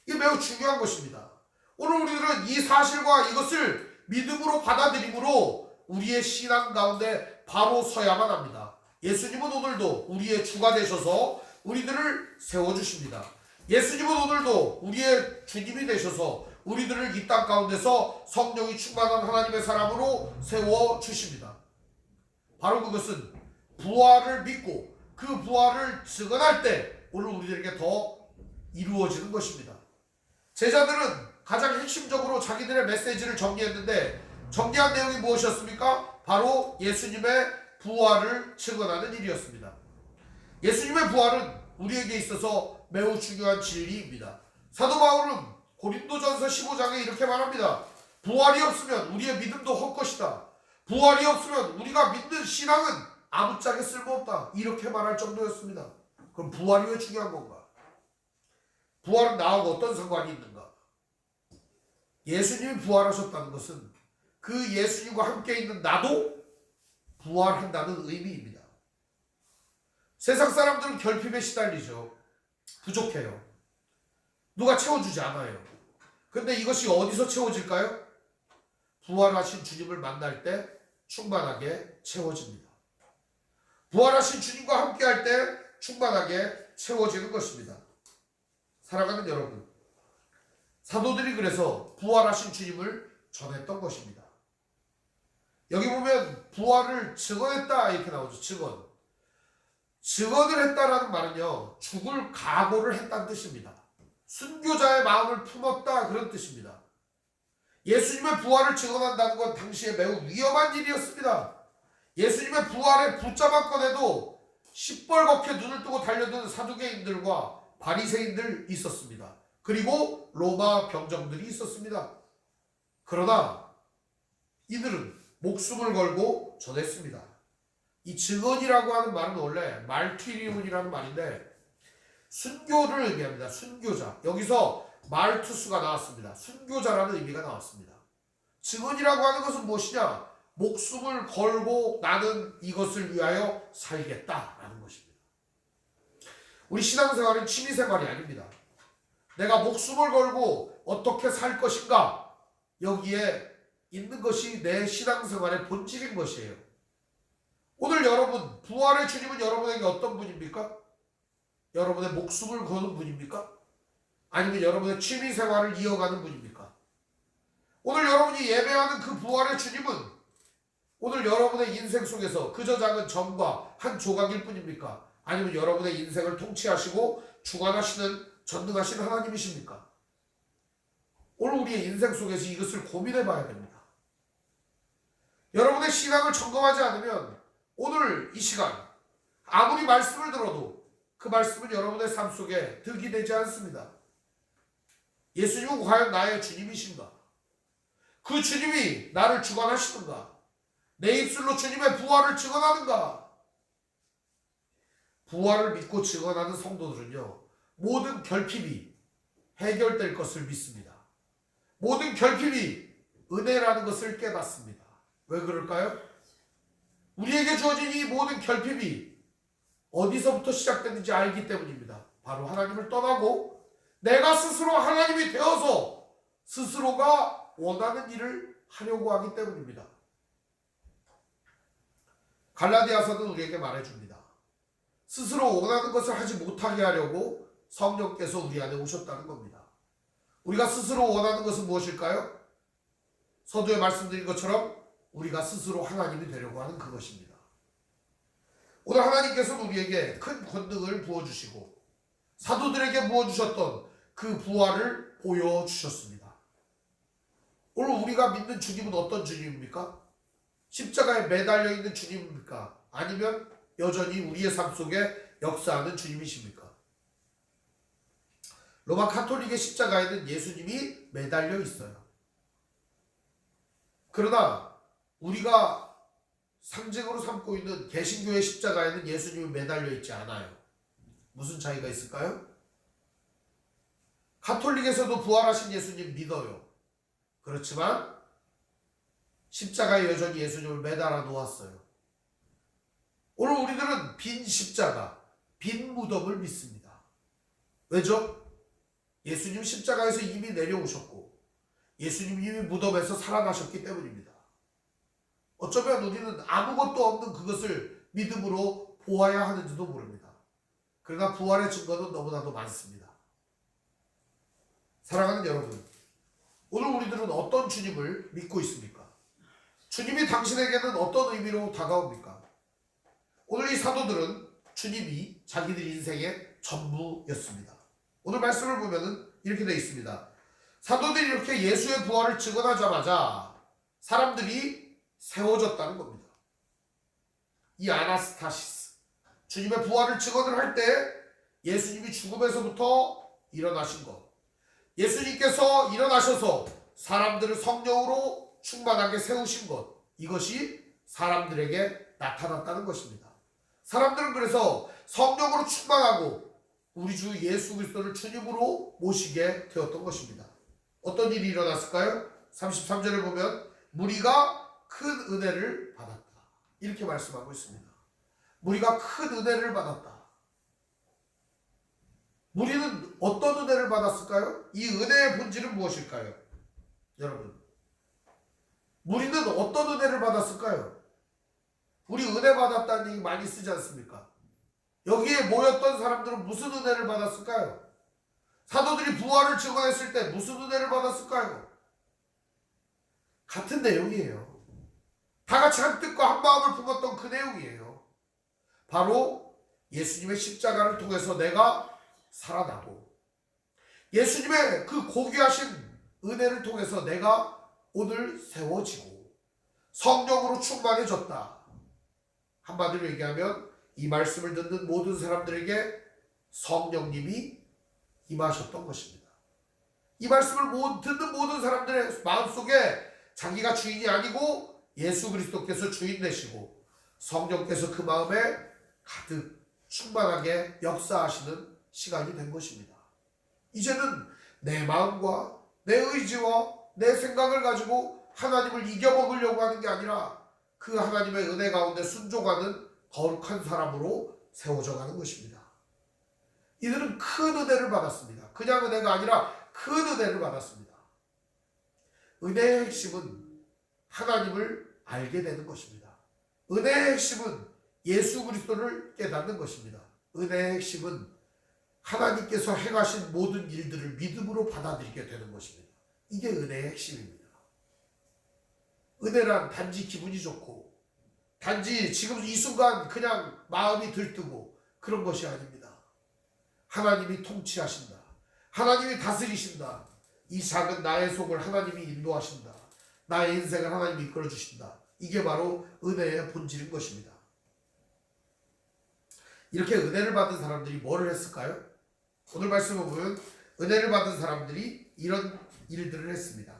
이게 매우 중요한 것입니다. 오늘 우리들은 이 사실과 이것을 믿음으로 받아들임으로 우리의 신앙 가운데 바로 서야만 합니다. 예수님은 오늘도 우리의 주가 되셔서 우리들을 세워주십니다. 예수님은 오늘도 우리의 주님이 되셔서 우리들을 이 땅 가운데서 성령이 충만한 하나님의 사람으로 세워주십니다. 바로 그것은 부활을 믿고 그 부활을 증언할 때 오늘 우리들에게 더 이루어지는 것입니다. 제자들은 가장 핵심적으로 자기들의 메시지를 정리했는데 정리한 내용이 무엇이었습니까? 바로 예수님의 부활을 증언하는 일이었습니다. 예수님의 부활은 우리에게 있어서 매우 중요한 진리입니다. 사도 바울은 고린도전서 15장에 이렇게 말합니다. 부활이 없으면 우리의 믿음도 헛것이다. 부활이 없으면 우리가 믿는 신앙은 아무짝에 쓸모없다. 이렇게 말할 정도였습니다. 그럼 부활이 왜 중요한 건가? 부활은 나하고 어떤 상관이 있는가? 예수님이 부활하셨다는 것은 그 예수님과 함께 있는 나도 부활한다는 의미입니다. 세상 사람들은 결핍에 시달리죠. 부족해요. 누가 채워주지 않아요. 근데 이것이 어디서 채워질까요? 부활하신 주님을 만날 때 충만하게 채워집니다. 부활하신 주님과 함께 할 때 충만하게 채워지는 것입니다. 사랑하는 여러분, 사도들이 그래서 부활하신 주님을 전했던 것입니다. 여기 보면 부활을 증언했다 이렇게 나오죠. 증언을 했다라는 말은요, 죽을 각오를 했다는 뜻입니다. 순교자의 마음을 품었다 그런 뜻입니다. 예수님의 부활을 증언한다는 건 당시에 매우 위험한 일이었습니다. 예수님의 부활에 붙잡았건 해도 시뻘겋게 눈을 뜨고 달려드는 사두개인들과 바리새인들 있었습니다. 그리고 로마 병정들이 있었습니다. 그러나 이들은 목숨을 걸고 전했습니다. 이 증언이라고 하는 말은 원래 말티리온이라는 말인데 순교를 의미합니다. 순교자. 여기서 말투스가 나왔습니다. 순교자라는 의미가 나왔습니다. 증언이라고 하는 것은 무엇이냐? 목숨을 걸고 나는 이것을 위하여 살겠다라는 것입니다. 우리 신앙생활은 취미생활이 아닙니다. 내가 목숨을 걸고 어떻게 살 것인가? 여기에 있는 것이 내 신앙생활의 본질인 것이에요. 오늘 여러분, 부활의 주님은 여러분에게 어떤 분입니까? 여러분의 목숨을 거는 분입니까? 아니면 여러분의 취미생활을 이어가는 분입니까? 오늘 여러분이 예배하는 그 부활의 주님은 오늘 여러분의 인생 속에서 그저 작은 점과 한 조각일 뿐입니까? 아니면 여러분의 인생을 통치하시고 주관하시는 전능하신 하나님이십니까? 오늘 우리의 인생 속에서 이것을 고민해 봐야 됩니다. 여러분의 신앙을 점검하지 않으면 오늘 이 시간 아무리 말씀을 들어도 그 말씀은 여러분의 삶 속에 득이 되지 않습니다. 예수님은 과연 나의 주님이신가? 그 주님이 나를 주관하시는가? 내 입술로 주님의 부활을 증언하는가? 부활을 믿고 증언하는 성도들은요, 모든 결핍이 해결될 것을 믿습니다. 모든 결핍이 은혜라는 것을 깨닫습니다. 왜 그럴까요? 우리에게 주어진 이 모든 결핍이 어디서부터 시작되는지 알기 때문입니다. 바로 하나님을 떠나고 내가 스스로 하나님이 되어서 스스로가 원하는 일을 하려고 하기 때문입니다. 갈라디아서는 우리에게 말해줍니다. 스스로 원하는 것을 하지 못하게 하려고 성령께서 우리 안에 오셨다는 겁니다. 우리가 스스로 원하는 것은 무엇일까요? 서두에 말씀드린 것처럼 우리가 스스로 하나님이 되려고 하는 그것입니다. 오늘 하나님께서는 우리에게 큰 권능을 부어주시고 사도들에게 부어주셨던 그 부활을 보여주셨습니다. 오늘 우리가 믿는 주님은 어떤 주님입니까? 십자가에 매달려 있는 주님입니까? 아니면 여전히 우리의 삶 속에 역사하는 주님이십니까? 로마 카톨릭의 십자가에는 예수님이 매달려 있어요. 그러나 우리가 상징으로 삼고 있는 개신교의 십자가에는 예수님이 매달려 있지 않아요. 무슨 차이가 있을까요? 카톨릭에서도 부활하신 예수님 믿어요. 그렇지만 십자가에 여전히 예수님을 매달아 놓았어요. 오늘 우리들은 빈 십자가, 빈 무덤을 믿습니다. 왜죠? 예수님 십자가에서 이미 내려오셨고 예수님 이미 무덤에서 살아나셨기 때문입니다. 어쩌면 우리는 아무것도 없는 그것을 믿음으로 보아야 하는지도 모릅니다. 그러나 부활의 증거는 너무나도 많습니다. 사랑하는 여러분, 오늘 우리들은 어떤 주님을 믿고 있습니까? 주님이 당신에게는 어떤 의미로 다가옵니까? 오늘 이 사도들은 주님이 자기들 인생의 전부였습니다. 오늘 말씀을 보면은 이렇게 되어 있습니다. 사도들이 이렇게 예수의 부활을 증언하자마자 사람들이 세워졌다는 겁니다. 이 아나스타시스, 주님의 부활을 증언을 할 때 예수님이 죽음에서부터 일어나신 것, 예수님께서 일어나셔서 사람들을 성령으로 충만하게 세우신 것, 이것이 사람들에게 나타났다는 것입니다. 사람들은 그래서 성령으로 충만하고 우리 주 예수 그리스도를 주님으로 모시게 되었던 것입니다. 어떤 일이 일어났을까요? 33절에 보면 무리가 큰 은혜를 받았다, 이렇게 말씀하고 있습니다. 무리가 큰 은혜를 받았다. 무리는 어떤 은혜를 받았을까요? 이 은혜의 본질은 무엇일까요? 여러분, 무리는 어떤 은혜를 받았을까요? 우리 은혜 받았다는 얘기 많이 쓰지 않습니까? 여기에 모였던 사람들은 무슨 은혜를 받았을까요? 사도들이 부활을 증언했을 때 무슨 은혜를 받았을까요? 같은 내용이에요. 다 같이 한 뜻과 한 마음을 품었던 그 내용이에요. 바로 예수님의 십자가를 통해서 내가 살아나고 예수님의 그 고귀하신 은혜를 통해서 내가 오늘 세워지고 성령으로 충만해졌다. 한마디로 얘기하면 이 말씀을 듣는 모든 사람들에게 성령님이 임하셨던 것입니다. 이 말씀을 듣는 모든 사람들의 마음속에 자기가 주인이 아니고 예수 그리스도께서 주인 되시고 성령께서 그 마음에 가득 충만하게 역사하시는 시간이 된 것입니다. 이제는 내 마음과 내 의지와 내 생각을 가지고 하나님을 이겨먹으려고 하는 게 아니라 그 하나님의 은혜 가운데 순종하는 거룩한 사람으로 세워져 가는 것입니다. 이들은 큰 은혜를 받았습니다. 그냥 은혜가 아니라 큰 은혜를 받았습니다. 은혜의 핵심은 하나님을 알게 되는 것입니다. 은혜의 핵심은 예수 그리스도를 깨닫는 것입니다. 은혜의 핵심은 하나님께서 행하신 모든 일들을 믿음으로 받아들이게 되는 것입니다. 이게 은혜의 핵심입니다. 은혜란 단지 기분이 좋고 단지 지금 이 순간 그냥 마음이 들뜨고 그런 것이 아닙니다. 하나님이 통치하신다. 하나님이 다스리신다. 이 작은 나의 속을 하나님이 인도하신다. 나의 인생을 하나님이 이끌어 주신다. 이게 바로 은혜의 본질인 것입니다. 이렇게 은혜를 받은 사람들이 뭐를 했을까요? 오늘 말씀을 보면 은혜를 받은 사람들이 이런 일들을 했습니다.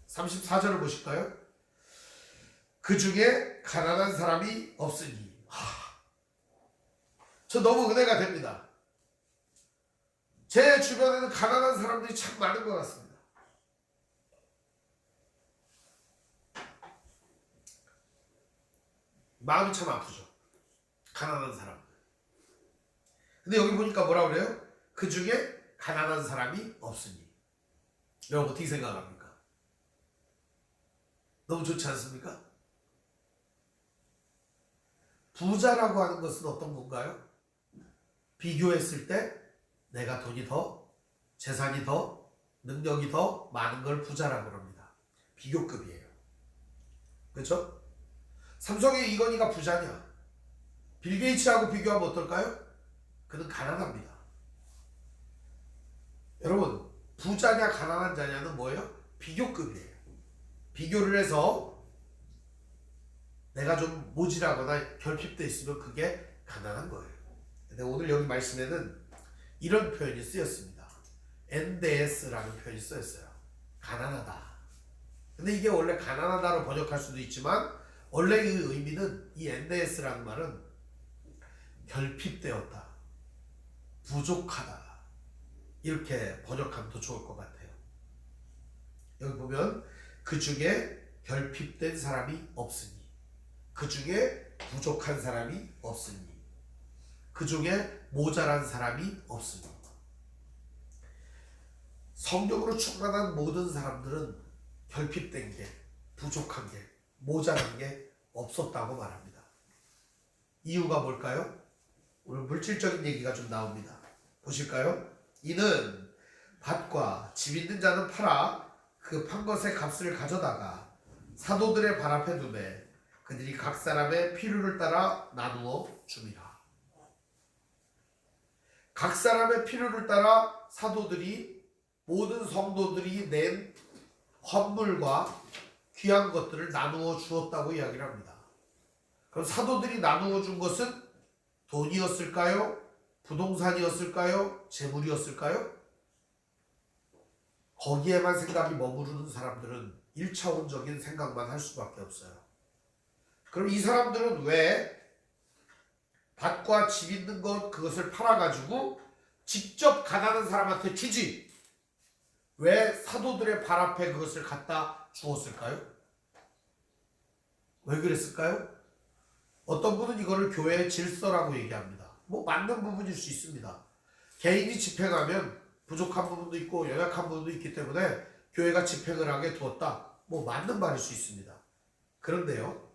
34절을 보실까요? 그 중에 가난한 사람이 없으니. 저 너무 은혜가 됩니다. 제 주변에는 가난한 사람들이 참 많은 것 같습니다. 마음이 참 아프죠. 가난한 사람. 근데 여기 보니까 뭐라 그래요? 그 중에 가난한 사람이 없으니. 여러분 어떻게 생각합니까? 너무 좋지 않습니까? 부자라고 하는 것은 어떤 건가요? 비교했을 때 내가 돈이 더, 재산이 더, 능력이 더 많은 걸 부자라고 합니다. 비교급이에요. 그렇죠? 삼성의 이건희가 부자냐? 빌 게이츠하고 비교하면 어떨까요? 그는 가난합니다. 여러분, 부자냐 가난한 자냐는 뭐예요? 비교급이에요. 비교를 해서 내가 좀 모질하거나 결핍되어 있으면 그게 가난한 거예요. 근데 오늘 여기 말씀에는 이런 표현이 쓰였습니다. NDS라는 표현이 쓰였어요. 가난하다. 근데 이게 원래 가난하다로 번역할 수도 있지만 원래 그 의미는 이 NDS라는 말은 결핍되었다, 부족하다 이렇게 번역하면 더 좋을 것 같아요. 여기 보면 그 중에 결핍된 사람이 없으니, 그 중에 부족한 사람이 없으니, 그 중에 모자란 사람이 없으니. 성령으로 충만한 모든 사람들은 결핍된 게, 부족한 게, 모자란 게 없었다고 말합니다. 이유가 뭘까요? 오늘 물질적인 얘기가 좀 나옵니다. 보실까요? 이는 밭과 집 있는 자는 팔아 그 판 것의 값을 가져다가 사도들의 발 앞에 두매 그들이 각 사람의 필요를 따라 나누어 줍니다. 각 사람의 필요를 따라 사도들이, 모든 성도들이 낸 헌물과 귀한 것들을 나누어 주었다고 이야기를 합니다. 그럼 사도들이 나누어 준 것은 돈이었을까요? 부동산이었을까요? 재물이었을까요? 거기에만 생각이 머무르는 사람들은 1차원적인 생각만 할 수밖에 없어요. 그럼 이 사람들은 왜 밭과 집 있는 것 그것을 팔아가지고 직접 가난한 사람한테 주지, 왜 사도들의 발 앞에 그것을 갖다 주었을까요? 왜 그랬을까요? 어떤 분은 이거를 교회의 질서라고 얘기합니다. 뭐 맞는 부분일 수 있습니다. 개인이 집행하면 부족한 부분도 있고 연약한 부분도 있기 때문에 교회가 집행을 하게 두었다. 뭐 맞는 말일 수 있습니다. 그런데요,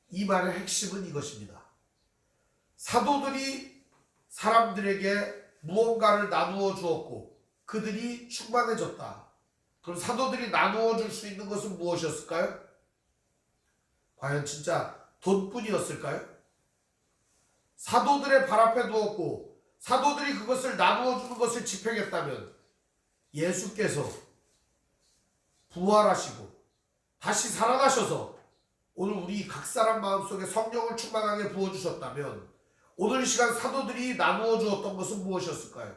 이 말의 핵심은 이것입니다. 사도들이 사람들에게 무언가를 나누어 주었고 그들이 충만해졌다. 그럼 사도들이 나누어 줄 수 있는 것은 무엇이었을까요? 과연 진짜 돈뿐이었을까요? 사도들의 발 앞에 두었고 사도들이 그것을 나누어 주는 것을 집행했다면 예수께서 부활하시고 다시 살아나셔서 오늘 우리 각 사람 마음속에 성령을 충만하게 부어주셨다면 오늘 이 시간 사도들이 나누어 주었던 것은 무엇이었을까요?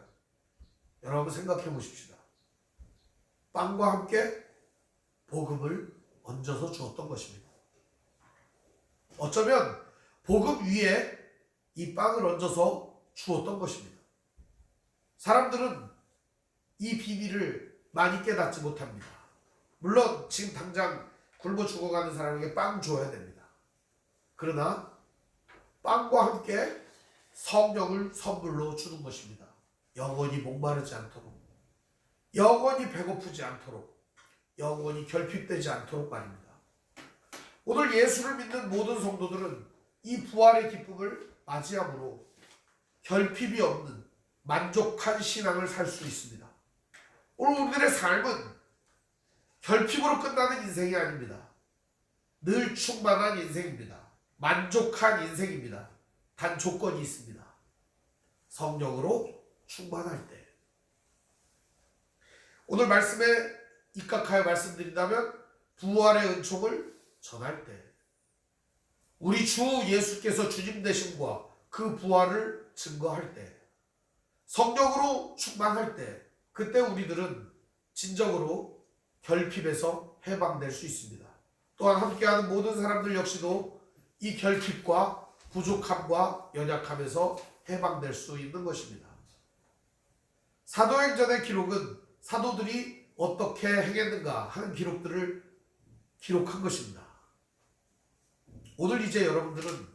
여러분 생각해 보십시다. 빵과 함께 복음을 얹어서 주었던 것입니다. 어쩌면 복음 위에 이 빵을 얹어서 주었던 것입니다. 사람들은 이 비밀을 많이 깨닫지 못합니다. 물론 지금 당장 굶어 죽어가는 사람에게 빵 줘야 됩니다. 그러나 빵과 함께 성령을 선물로 주는 것입니다. 영원히 목마르지 않도록, 영원히 배고프지 않도록, 영원히 결핍되지 않도록 말입니다. 오늘 예수를 믿는 모든 성도들은 이 부활의 기쁨을 맞이함으로 결핍이 없는 만족한 신앙을 살 수 있습니다. 오늘 우리들의 삶은 결핍으로 끝나는 인생이 아닙니다. 늘 충만한 인생입니다. 만족한 인생입니다. 단 조건이 있습니다. 성령으로 충만할 때. 오늘 말씀에 입각하여 말씀드린다면 부활의 은총을 전할 때, 우리 주 예수께서 주님 되심과 그 부활을 증거할 때, 성령으로 충만할 때, 그때 우리들은 진정으로 결핍에서 해방될 수 있습니다. 또한 함께하는 모든 사람들 역시도 이 결핍과 부족함과 연약함에서 해방될 수 있는 것입니다. 사도행전의 기록은 사도들이 어떻게 행했는가 하는 기록들을 기록한 것입니다. 오늘 이제 여러분들은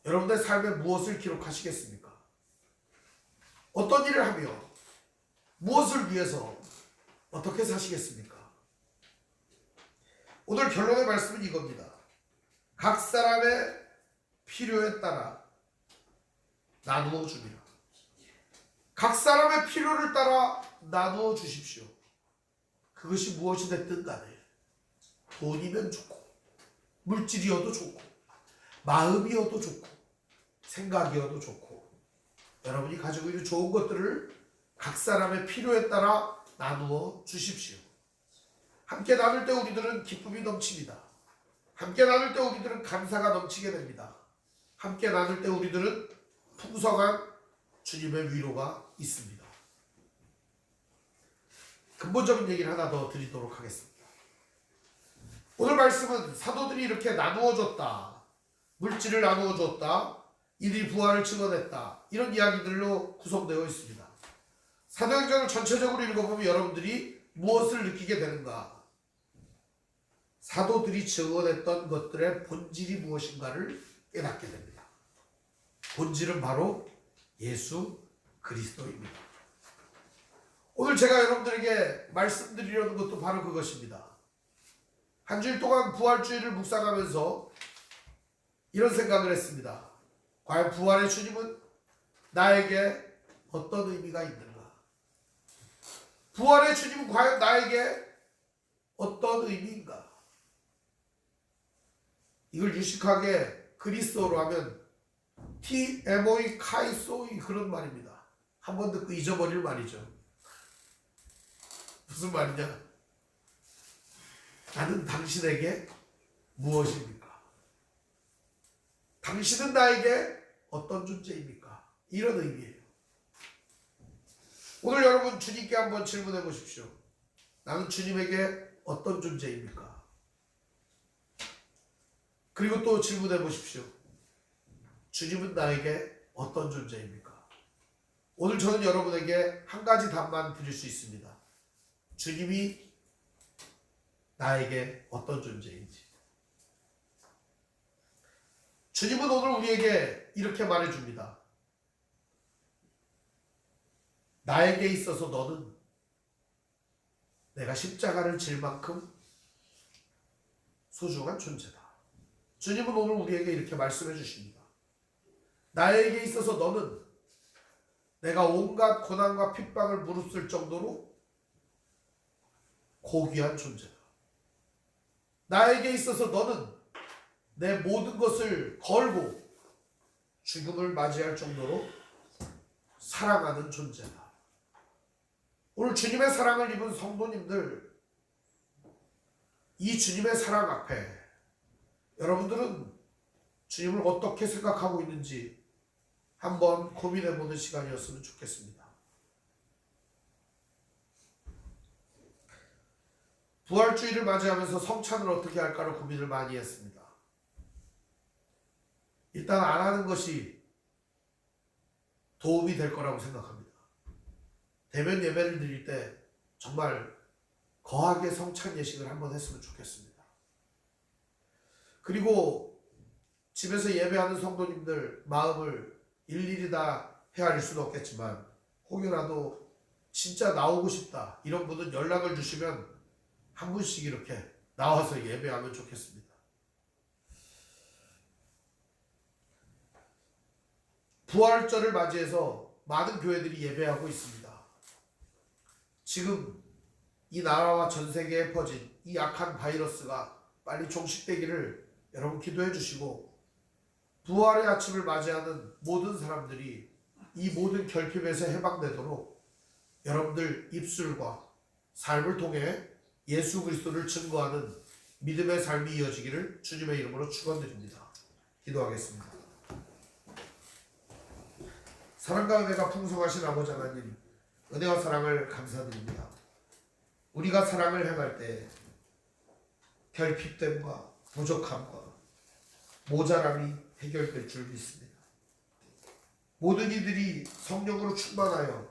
여러분의 삶에 무엇을 기록하시겠습니까? 어떤 일을 하며 무엇을 위해서 어떻게 사시겠습니까? 오늘 결론의 말씀은 이겁니다. 각 사람의 필요에 따라 나누어 주리라. 각 사람의 필요를 따라 나누어 주십시오. 그것이 무엇이 됐든 간에 돈이면 좋고 물질이어도 좋고 마음이어도 좋고 생각이어도 좋고 여러분이 가지고 있는 좋은 것들을 각 사람의 필요에 따라 나누어 주십시오. 함께 나눌 때 우리들은 기쁨이 넘칩니다. 함께 나눌 때 우리들은 감사가 넘치게 됩니다. 함께 나눌 때 우리들은 풍성한 주님의 위로가 있습니다. 근본적인 얘기를 하나 더 드리도록 하겠습니다. 오늘 말씀은 사도들이 이렇게 나누어 줬다, 물질을 나누어 줬다, 이들이 부활을 증언했다, 이런 이야기들로 구성되어 있습니다. 사도행전을 전체적으로 읽어보면 여러분들이 무엇을 느끼게 되는가? 사도들이 증언했던 것들의 본질이 무엇인가를 깨닫게 됩니다. 본질은 바로 예수 그리스도입니다. 오늘 제가 여러분들에게 말씀드리려는 것도 바로 그것입니다. 한 주일 동안 부활주일을 묵상하면서 이런 생각을 했습니다. 과연 부활의 주님은 나에게 어떤 의미가 있는가? 부활의 주님은 과연 나에게 어떤 의미인가? 이걸 유식하게 그리스어로 하면 TMOE 카이소이 그런 말입니다. 한번 듣고 잊어버릴 말이죠. 무슨 말이냐? 나는 당신에게 무엇입니까? 당신은 나에게 어떤 존재입니까? 이런 의미예요. 오늘 여러분 주님께 한번 질문해 보십시오. 나는 주님에게 어떤 존재입니까? 그리고 또 질문해 보십시오. 주님은 나에게 어떤 존재입니까? 오늘 저는 여러분에게 한 가지 답만 드릴 수 있습니다. 주님이 나에게 어떤 존재인지. 주님은 오늘 우리에게 이렇게 말해줍니다. 나에게 있어서 너는 내가 십자가를 질 만큼 소중한 존재다. 주님은 오늘 우리에게 이렇게 말씀해 주십니다. 나에게 있어서 너는 내가 온갖 고난과 핍박을 무릅쓸 정도로 고귀한 존재다. 나에게 있어서 너는 내 모든 것을 걸고 죽음을 맞이할 정도로 사랑하는 존재다. 오늘 주님의 사랑을 입은 성도님들, 이 주님의 사랑 앞에 여러분들은 주님을 어떻게 생각하고 있는지 한번 고민해보는 시간이었으면 좋겠습니다. 부활주의를 맞이하면서 성찬을 어떻게 할까를 고민을 많이 했습니다. 일단 안 하는 것이 도움이 될 거라고 생각합니다. 대면 예배를 드릴 때 정말 거하게 성찬 예식을 한번 했으면 좋겠습니다. 그리고 집에서 예배하는 성도님들 마음을 일일이 다 헤아릴 수는 없겠지만 혹여라도 진짜 나오고 싶다 이런 분은 연락을 주시면 한 분씩 이렇게 나와서 예배하면 좋겠습니다. 부활절을 맞이해서 많은 교회들이 예배하고 있습니다. 지금 이 나라와 전 세계에 퍼진 이 악한 바이러스가 빨리 종식되기를 여러분 기도해 주시고 부활의 아침을 맞이하는 모든 사람들이 이 모든 결핍에서 해방되도록 여러분들 입술과 삶을 통해 예수 그리스도를 증거하는 믿음의 삶이 이어지기를 주님의 이름으로 축원드립니다. 기도하겠습니다. 사랑과 은혜가 풍성하신 아버지 하나님, 은혜와 사랑을 감사드립니다. 우리가 사랑을 행할 때 결핍됨과 부족함과 모자람이 해결될 줄 믿습니다. 모든 이들이 성령으로 충만하여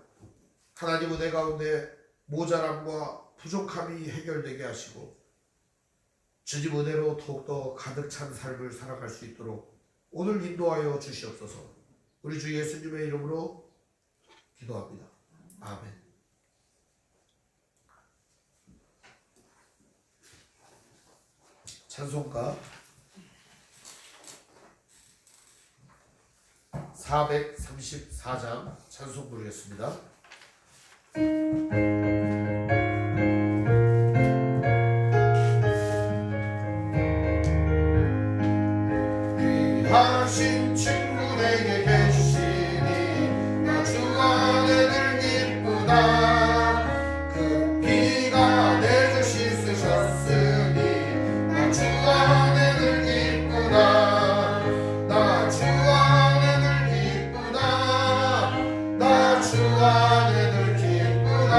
하나님 은혜 가운데 모자람과 부족함이 해결되게 하시고 주님 은혜로 더욱더 가득 찬 삶을 살아갈 수 있도록 오늘 인도하여 주시옵소서. 우리 주 예수님의 이름으로 기도합니다. 아멘. 찬송가 434장 찬송 부르겠습니다. 귀하신 친구에게 계시니 나 주 안에 늘 기쁘다. 그 피가 내 주 씻으셨으니 나 주 안에 늘 기쁘다. 나 주 안에 늘 기쁘다. 나 주 안에 늘 기쁘다.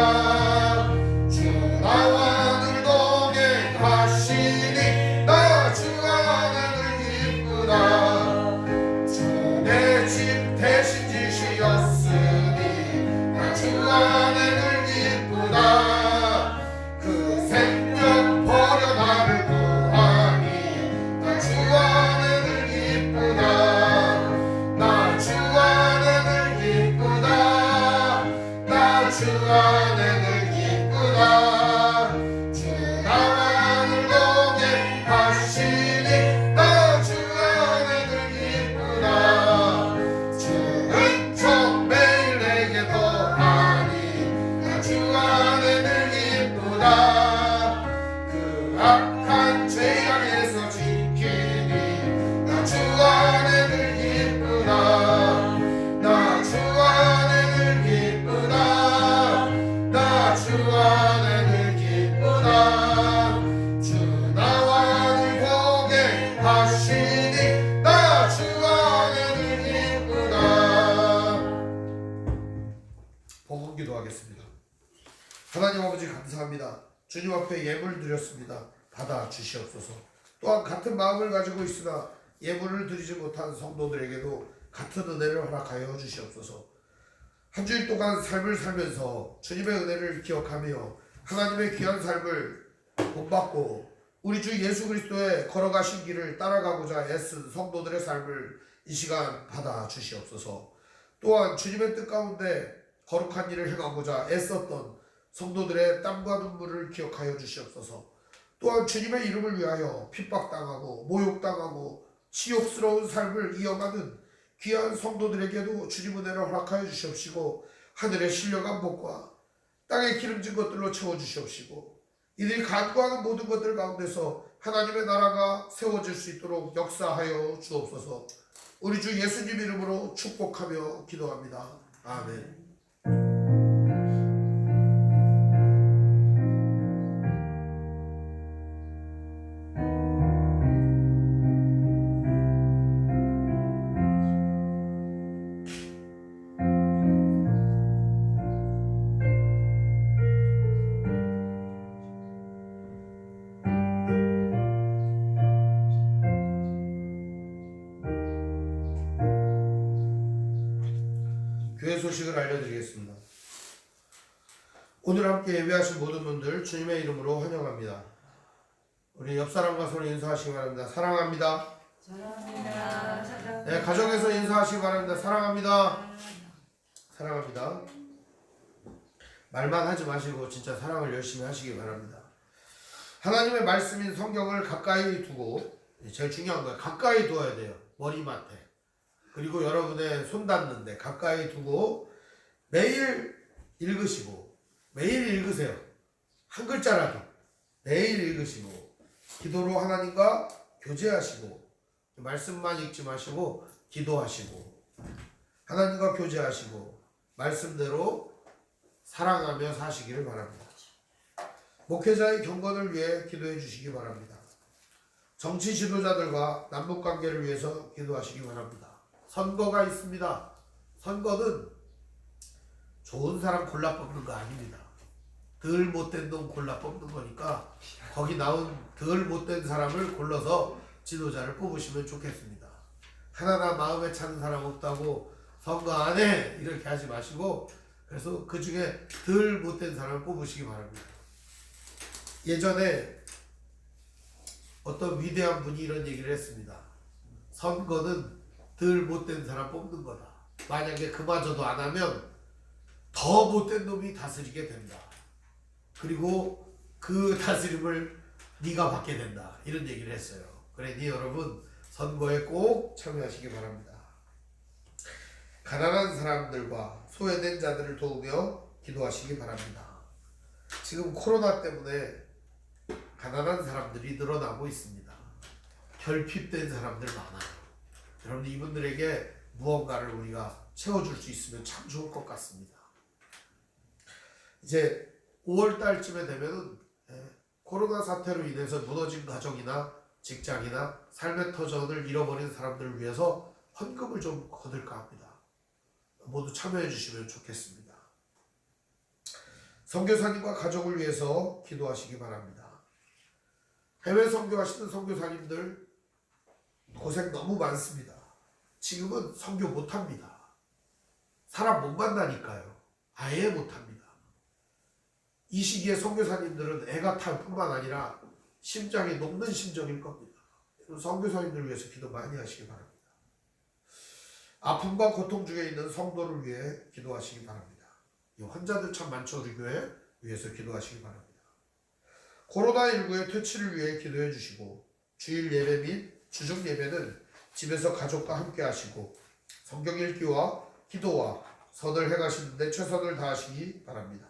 주 나와 늘 동행하시니 나 주 안에 늘 기쁘다. 대신 지시였으니 나 주 안에 늘 기쁘다. 그 생명 버려 나를 구하니 나 주 안에 늘 기쁘다. 나 주 안에 늘 기쁘다. 나 주 안에 늘 기쁘다. 주 나와 늘 동행하시니 나 주 안에 늘 기쁘다. 그 악한 죄악에서 지키니 나 주 안에 늘 기쁘다. 나 주 안에 늘 기쁘다. 나 주 안에 늘 기쁘다. 주 나와 늘 동행하시니 나 주 안에 늘 기쁘다. 복음 기도하겠습니다. 하나님 아버지 감사합니다. 주님 앞에 예물 드렸습니다. 받아 주시옵소서. 또한 같은 마음을 가지고 있으나 예물을 드리지 못한 성도들에게도 같은 은혜를 허락하여 주시옵소서. 한 주일 동안 삶을 살면서 주님의 은혜를 기억하며 하나님의 귀한 삶을 본받고 우리 주 예수 그리스도의 걸어가신 길을 따라가고자 애쓴 성도들의 삶을 이 시간 받아 주시옵소서. 또한 주님의 뜻 가운데 거룩한 일을 행하고자 애썼던 성도들의 땀과 눈물을 기억하여 주시옵소서. 또한 주님의 이름을 위하여 핍박당하고 모욕당하고 치욕스러운 삶을 이어가는 귀한 성도들에게도 주님 은혜를 허락하여 주시옵시고 하늘의 신령한 복과 땅에 기름진 것들로 채워주시옵시고 이들이 간구하는 모든 것들 가운데서 하나님의 나라가 세워질 수 있도록 역사하여 주옵소서. 우리 주 예수님 이름으로 축복하며 기도합니다. 아멘. 교회 소식을 알려드리겠습니다. 오늘 함께 예배하신 모든 분들 주님의 이름으로 환영합니다. 우리 옆사람과 서로 인사하시기 바랍니다. 사랑합니다. 사랑합니다. 네, 가정에서 인사하시기 바랍니다. 사랑합니다. 사랑합니다. 말만 하지 마시고 진짜 사랑을 열심히 하시기 바랍니다. 하나님의 말씀인 성경을 가까이 두고, 제일 중요한 거예요. 가까이 두어야 돼요. 머리맡에. 그리고 여러분의 손 닿는데 가까이 두고 매일 읽으시고, 매일 읽으세요. 한 글자라도 매일 읽으시고, 기도로 하나님과 교제하시고, 말씀만 읽지 마시고 기도하시고, 하나님과 교제하시고 말씀대로 사랑하며 사시기를 바랍니다. 목회자의 경건을 위해 기도해 주시기 바랍니다. 정치 지도자들과 남북 관계를 위해서 기도하시기 바랍니다. 선거가 있습니다. 선거는 좋은 사람 골라 뽑는 거 아닙니다. 덜 못된 놈 골라 뽑는 거니까 거기 나온 덜 못된 사람을 골라서 지도자를 뽑으시면 좋겠습니다. 하나나 마음에 차는 사람 없다고 선거 안 해! 이렇게 하지 마시고 그래서 그 중에 덜 못된 사람을 뽑으시기 바랍니다. 예전에 어떤 위대한 분이 이런 얘기를 했습니다. 선거는 덜 못된 사람 뽑는 거다. 만약에 그마저도 안 하면 더 못된 놈이 다스리게 된다. 그리고 그 다스림을 네가 받게 된다. 이런 얘기를 했어요. 그러니 여러분 선거에 꼭 참여하시기 바랍니다. 가난한 사람들과 소외된 자들을 도우며 기도하시기 바랍니다. 지금 코로나 때문에 가난한 사람들이 늘어나고 있습니다. 결핍된 사람들 많아요. 여러분 이분들에게 무언가를 우리가 채워줄 수 있으면 참 좋을 것 같습니다. 이제 5월 달쯤에 되면은 코로나 사태로 인해서 무너진 가정이나 직장이나 삶의 터전을 잃어버린 사람들을 위해서 헌금을 좀 거둘까 합니다. 모두 참여해 주시면 좋겠습니다. 선교사님과 가족을 위해서 기도하시기 바랍니다. 해외 선교하시는 선교사님들 고생 너무 많습니다. 지금은 선교 못합니다. 사람 못 만나니까요. 아예 못합니다. 이 시기에 선교사님들은 애가 탈 뿐만 아니라 심장이 녹는 심정일 겁니다. 선교사님들을 위해서 기도 많이 하시기 바랍니다. 아픔과 고통 중에 있는 성도를 위해 기도하시기 바랍니다. 이 환자들 참 많죠. 우리 교회 위해서 기도하시기 바랍니다. 코로나19의 퇴치를 위해 기도해 주시고 주일 예배 및 주중 예배는 집에서 가족과 함께 하시고 성경 읽기와 기도와 선을 행하시는데 최선을 다하시기 바랍니다.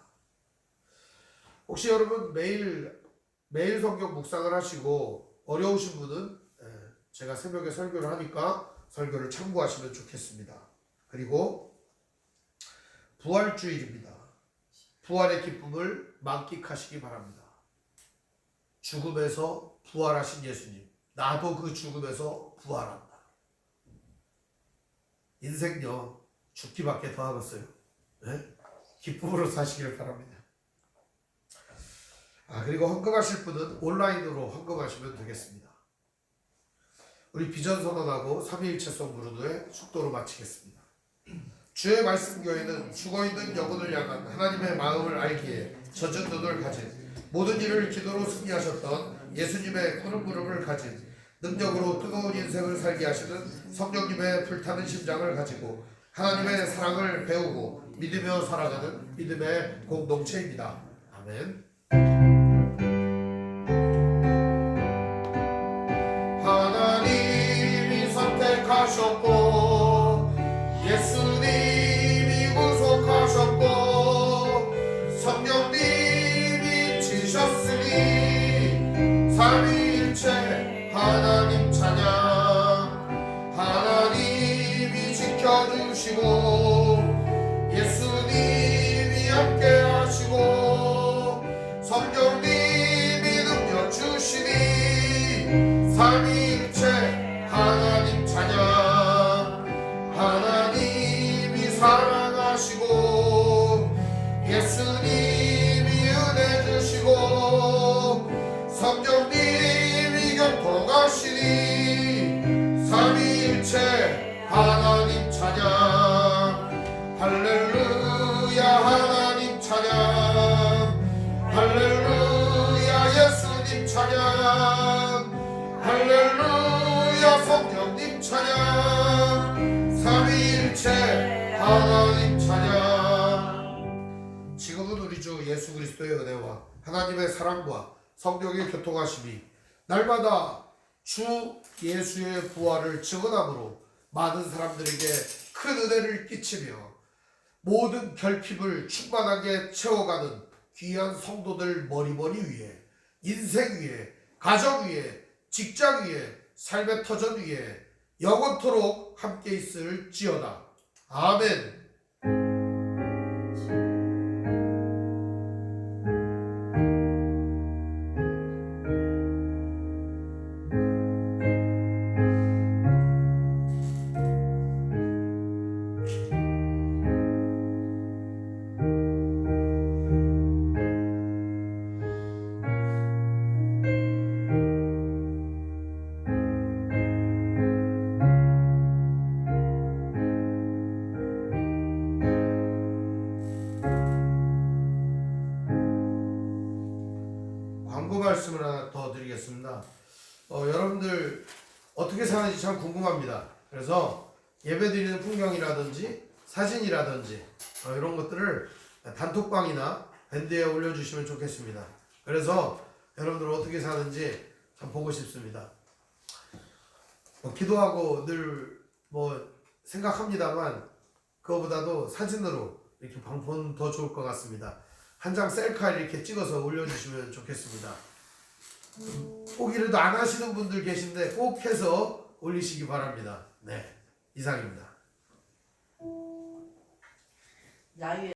혹시 여러분 매일 성경 묵상을 하시고 어려우신 분은 제가 새벽에 설교를 하니까 설교를 참고하시면 좋겠습니다. 그리고 부활주일입니다. 부활의 기쁨을 만끽하시기 바랍니다. 죽음에서 부활하신 예수님, 나도 그 죽음에서 부활한다. 인생요 죽기밖에 더 하겠어요. 네? 기쁨으로 사시기를 바랍니다. 그리고 헌금하실 분은 온라인으로 헌금하시면 되겠습니다. 우리 비전 선언하고 삼위일체성 무르도의 축도로 마치겠습니다. 주의 말씀 교회는 죽어있는 영혼을 향한 하나님의 마음을 알기에 젖은 눈을 가진 모든 일을 기도로 승리하셨던 예수님의 푸른 무릎을 가진 능력으로 뜨거운 인생을 살게 하시는 성령님의 불타는 심장을 가지고 하나님의 사랑을 배우고 믿으며 살아가는 믿음의 공동체입니다. 아멘. 하나님이 선택하셨고 예수님이 구속하셨고 성령님이 지셨으니 삼위일체 하나님 찬양. 하나님이 지켜주시고 예수님이 함께하시고 성령님이 능력 주시니 삼위일체 하나님 찬양. 하나님이 사랑하시고 예수님이 은혜 주시고 성령님이 교통하시니 삼위일체 하나님 찬양. 할렐루야 하나님 찬양. 할렐루야 예수님 찬양. 할렐루야 성령님 찬양. 삼위일체 하나님 찬양. 지금은 우리 주 예수 그리스도의 은혜와 하나님의 사랑과 성령의 교통하심이 날마다 주 예수의 부활을 증언함으로 많은 사람들에게 큰 은혜를 끼치며 모든 결핍을 충만하게 채워가는 귀한 성도들 머리머리 위에, 인생 위에, 가정 위에, 직장 위에, 삶의 터전 위에 영원토록 함께 있을지어다. 아멘. 드리겠습니다. 여러분들 어떻게 사는지 참 궁금합니다. 그래서 예배드리는 풍경이라든지 사진이라든지 이런 것들을 단톡방이나 밴드에 올려주시면 좋겠습니다. 그래서 여러분들 어떻게 사는지 참 보고 싶습니다. 기도하고 늘 생각합니다만 그거보다도 사진으로 이렇게 보면 더 좋을 것 같습니다. 한 장 셀카 이렇게 찍어서 올려주시면 좋겠습니다. 꼭 이래도 안 하시는 분들 계신데 꼭 해서 올리시기 바랍니다. 네, 이상입니다. 야유회